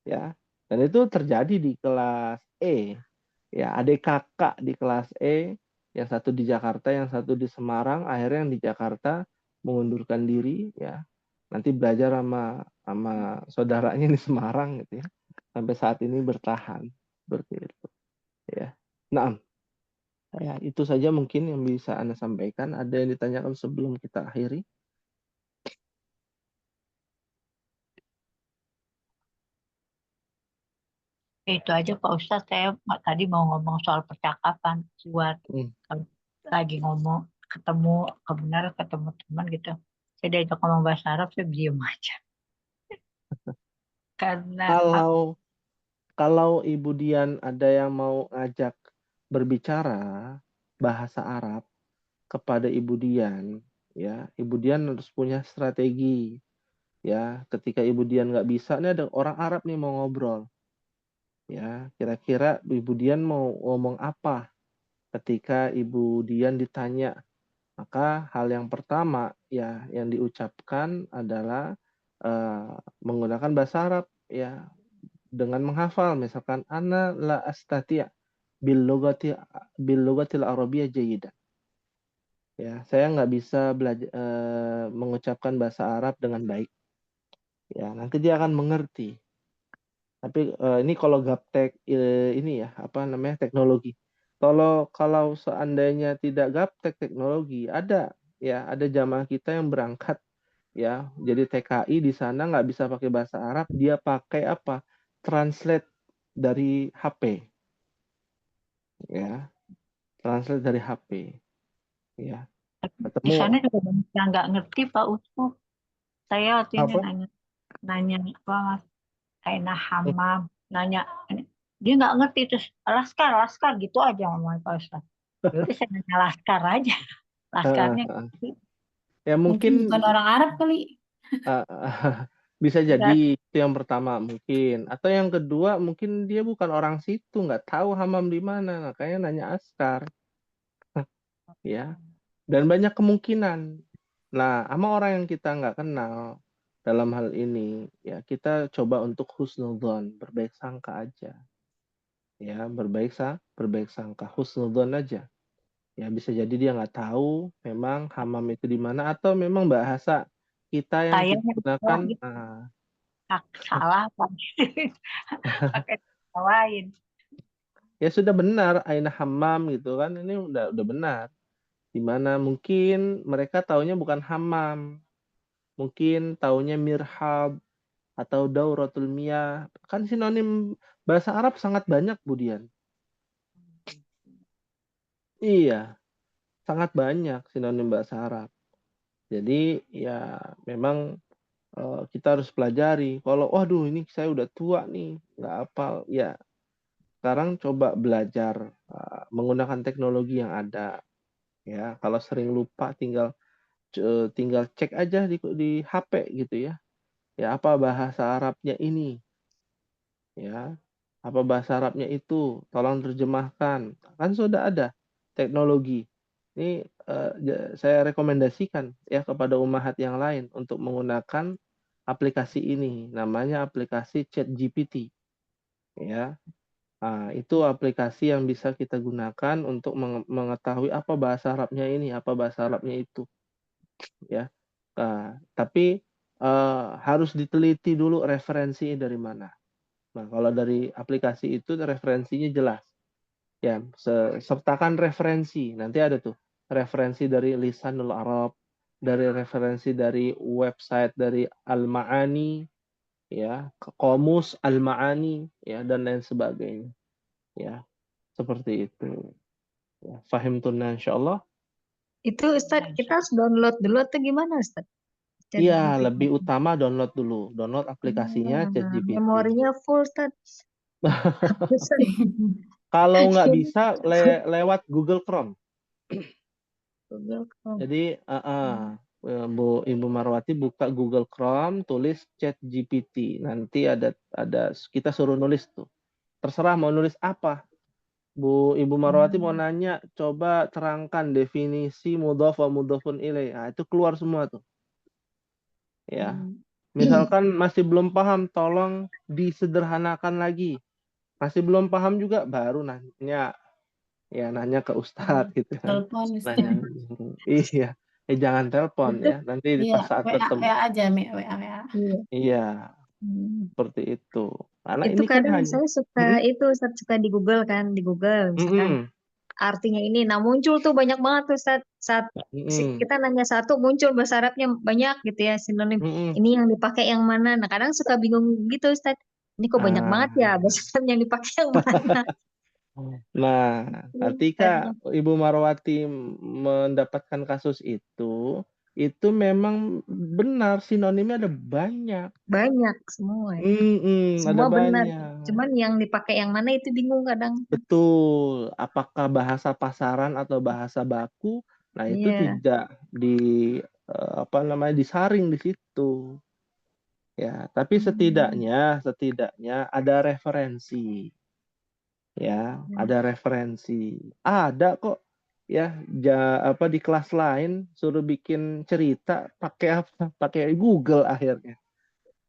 ya. Dan itu terjadi di kelas E. Ya, adik kakak di kelas E, yang satu di Jakarta, yang satu di Semarang, akhirnya yang di Jakarta mengundurkan diri ya. Nanti belajar sama saudaranya di Semarang gitu ya. Sampai saat ini bertahan seperti itu ya. Nah, ya, itu saja mungkin yang bisa Anda sampaikan. Ada yang ditanyakan sebelum kita akhiri? Itu aja Pak Ustadz, saya tadi mau ngomong soal percakapan buat Hmm. kalau lagi ngomong ketemu teman gitu. Saya diajak ngomong bahasa Arab, saya diem aja. Karena Kalau Ibu Dian ada yang mau ngajak berbicara bahasa Arab kepada Ibu Dian, ya Ibu Dian harus punya strategi, ya. Ketika Ibu Dian nggak bisa, nih ada orang Arab nih mau ngobrol, ya. Kira-kira Ibu Dian mau ngomong apa ketika Ibu Dian ditanya? Maka hal yang pertama ya yang diucapkan adalah menggunakan bahasa Arab, ya, dengan menghafal, misalkan ana la astati' bil lugatil arabiyyah jayyidan. Ya, saya nggak bisa belajar mengucapkan bahasa Arab dengan baik. Ya, nanti dia akan mengerti. Tapi ini kalau gaptek ini ya, apa namanya, teknologi. Kalau seandainya tidak gaptek teknologi, ada jamaah kita yang berangkat ya, jadi TKI di sana nggak bisa pakai bahasa Arab, dia pakai apa? Translate dari HP, ya, translate dari HP, ya. di sana Ketemu juga banyak yang nggak ngerti Pak Ustadz. Saya waktu ini apa? nanya apa Mas, Aina Hamam, nanya dia nggak ngerti, terus Laskar Laskar gitu aja ngomongnya Pak Ustadz. Jadi saya nanya Laskar aja, Laskarnya gitu. Ya Mungkin mungkin bukan orang Arab kali. uh, bisa Nggak, jadi itu yang pertama mungkin, atau yang kedua mungkin dia bukan orang situ, nggak tahu Hamam di mana, makanya nanya Askar, ya. Dan banyak kemungkinan. Nah, sama orang yang kita nggak kenal dalam hal ini, ya kita coba untuk husnudzon, berbaik sangka aja, ya, berbaik sangka, husnudzon aja. Ya bisa jadi dia nggak tahu memang Hamam itu di mana, atau memang bahasa kita yang saya kita nggak gunakan. gitu, salah Pak. Pakai kata lain. Ya sudah benar Aina Hammam gitu kan, ini udah benar. Di mana mungkin mereka taunya bukan hammam, mungkin taunya mirhab atau dauratul miyah. Kan sinonim bahasa Arab sangat banyak, Budian. Iya, sangat banyak sinonim bahasa Arab. Jadi ya memang kita harus pelajari. Kalau waduh ini saya udah tua nih, nggak hafal. Ya sekarang coba belajar menggunakan teknologi yang ada. Ya kalau sering lupa tinggal cek aja di HP gitu ya. Ya apa bahasa Arabnya ini? Ya apa bahasa Arabnya itu? Tolong terjemahkan. Kan sudah ada teknologi. Ini saya rekomendasikan ya kepada umahat yang lain untuk menggunakan aplikasi ini. Namanya aplikasi ChatGPT. Ya, nah, itu aplikasi yang bisa kita gunakan untuk mengetahui apa bahasa Arabnya ini, apa bahasa Arabnya itu. Ya, nah, tapi harus diteliti dulu referensinya dari mana. Nah, kalau dari aplikasi itu referensinya jelas. Ya, sertakan referensi. Nanti ada tuh referensi dari Lisanul Arab, dari referensi dari website dari Al-Ma'ani, ya, Qomus Al-Ma'ani, ya, dan lain sebagainya. Ya, seperti itu. Ya, fahim tunna insyaallah. Itu Ustadz, kita harus download dulu atau gimana Ustadz? Iya, ChatGPT. lebih utama download dulu. Download aplikasinya ChatGPT. Memorinya full Ustadz. Kalau nggak bisa lewat Google Chrome. Google Chrome. Jadi Ibu Marwati buka Google Chrome, tulis ChatGPT. Nanti ada kita suruh nulis tuh. Terserah mau nulis apa. Ibu Marwati mau nanya, coba terangkan definisi mudhaf wa mudhafun ilaih. Nah, itu keluar semua tuh. Ya. Misalkan masih belum paham, tolong disederhanakan lagi. Masih belum paham juga, baru nanya. Ya, nanya ke Ustadz gitu kan. Telepon Ustaz. Nanya. Iya. Jangan telepon ya. Nanti Iya, pas saat ketemu. WA aja, WA. Iya. Iya, Hmm. seperti itu. Karena Itu ini kan kadang hanya. saya suka itu suka di Google kan, di Google misalkan artinya ini. Nah, muncul tuh banyak banget tuh saat kita nanya satu muncul bahasa Arabnya banyak gitu ya sinonim. Ini yang dipakai yang mana? Nah, kadang suka bingung gitu Ustaz. Ini kok banyak banget ya bahasa Arab yang dipakai yang mana? Nah, ketika Kadang Ibu Marwati mendapatkan kasus itu memang benar sinonimnya ada banyak. banyak semua. Ya. Ada Semua benar. banyak. Cuman yang dipakai yang mana itu bingung kadang. Betul. Apakah bahasa pasaran atau bahasa baku? Nah, itu Iya. tidak disaring di situ. Ya, tapi setidaknya ada referensi. Ya, ada referensi. Ada kok ya, di kelas lain suruh bikin cerita pakai apa? Pakai Google akhirnya.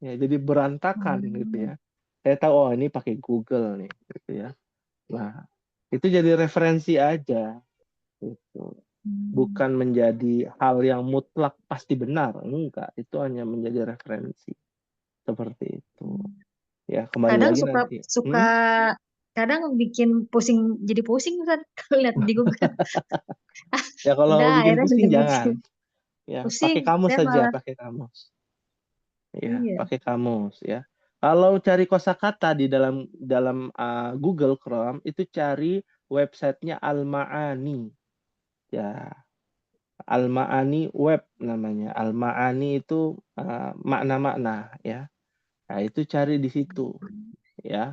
Ya, jadi berantakan gitu ya. Saya tahu ini pakai Google nih gitu ya. Nah, itu jadi referensi aja gitu. Bukan menjadi hal yang mutlak pasti benar. Enggak, itu hanya menjadi referensi. Seperti itu. Ya, kembali Kadang lagi suka nanti. kadang bikin jadi pusing Ustaz kalau lihat di Google. Ya kalau Udah bikin akhirnya pusing henti-henti. jangan. Ya, pakai Pusing, kamus saya saja, malah pakai kamus. Ya, iya. pakai kamus ya. Kalau cari kosakata di dalam Google Chrome itu cari websitenya Al-Ma'ani. Ya, Al-Ma'ani web namanya. Al-Ma'ani itu makna-makna ya. Nah, itu cari di situ ya.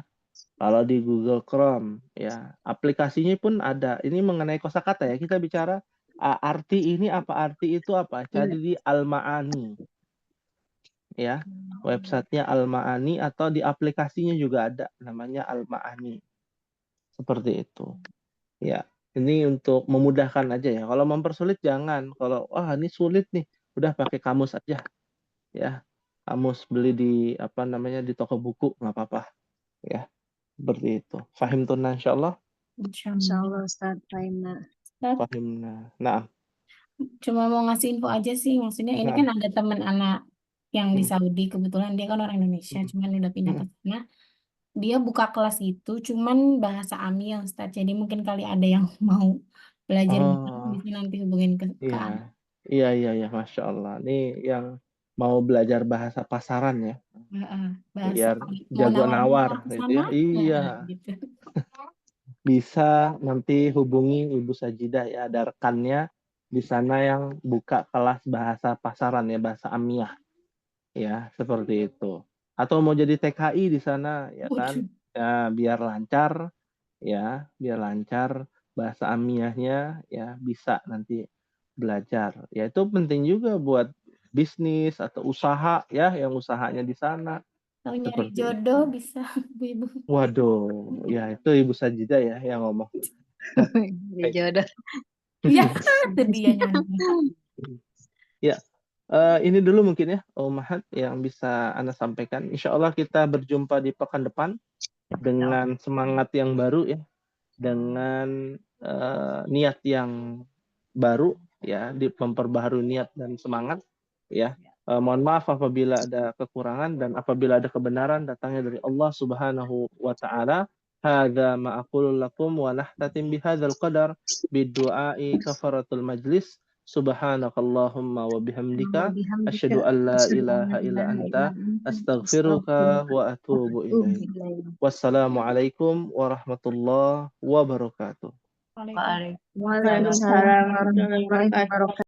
Kalau di Google Chrome ya, aplikasinya pun ada. Ini mengenai kosakata ya. Kita bicara arti ini apa, arti itu apa. Cari di Al-Ma'ani ya. Websitenya Al-Ma'ani atau di aplikasinya juga ada namanya Al-Ma'ani. Seperti itu. Ya. Ini untuk memudahkan aja ya. Kalau mempersulit jangan. Kalau ini sulit nih, udah pakai kamus aja ya. Kamus beli di toko buku nggak apa-apa ya. Seperti itu. Fahim tunna insyaallah. Insyaallah Ustaz Raina. Fahimna. Nah, Cuma mau ngasih info aja sih, maksudnya ini kan ada teman anak yang di Saudi, kebetulan dia kan orang Indonesia, cuman udah pindah ke sana. Dia buka kelas itu cuman bahasa Amia Ustaz, jadi mungkin kali ada yang mau belajar bisa nanti hubungin ke Ana. Iya, Masya Allah. Ini yang mau belajar bahasa pasaran ya, Bahasa biar mau jago nawar nawar ke gitu ya. sana, Iya, gitu. bisa nanti hubungi Ibu Sajidah ya, ada rekannya di sana yang buka kelas bahasa pasaran ya, bahasa Amiyah ya, seperti itu. Atau mau jadi TKI di sana ya kan, ya biar lancar bahasa Amiyahnya ya, bisa nanti belajar. Ya itu penting juga buat bisnis atau usaha ya, yang usahanya di sana. Kalau nyari Seperti jodoh itu. bisa, Ibu. Waduh, ya itu Ibu Sajidah ya yang ngomong. Ya jodoh. Ya, itu dia nyontek. Ya, ini dulu mungkin ya, Mahat yang bisa Anda sampaikan. Insya Allah kita berjumpa di pekan depan dengan semangat yang baru ya, dengan niat yang baru ya, memperbaharui niat dan semangat ya. Mohon maaf apabila ada kekurangan dan apabila ada kebenaran datangnya dari Allah Subhanahu wa taala. Hadza ma aqulu lakum wa nahtatim bihadzal qadar bidu'ai kafaratul majlis. Subhanakallahumma wa bihamdika asyhadu an la ilaha illa anta astaghfiruka wa atubu ilaik. Wassalamualaikum warahmatullahi wabarakatuh. Waalaikumsalam. Waalaikumsalam warahmatullahi wabarakatuh.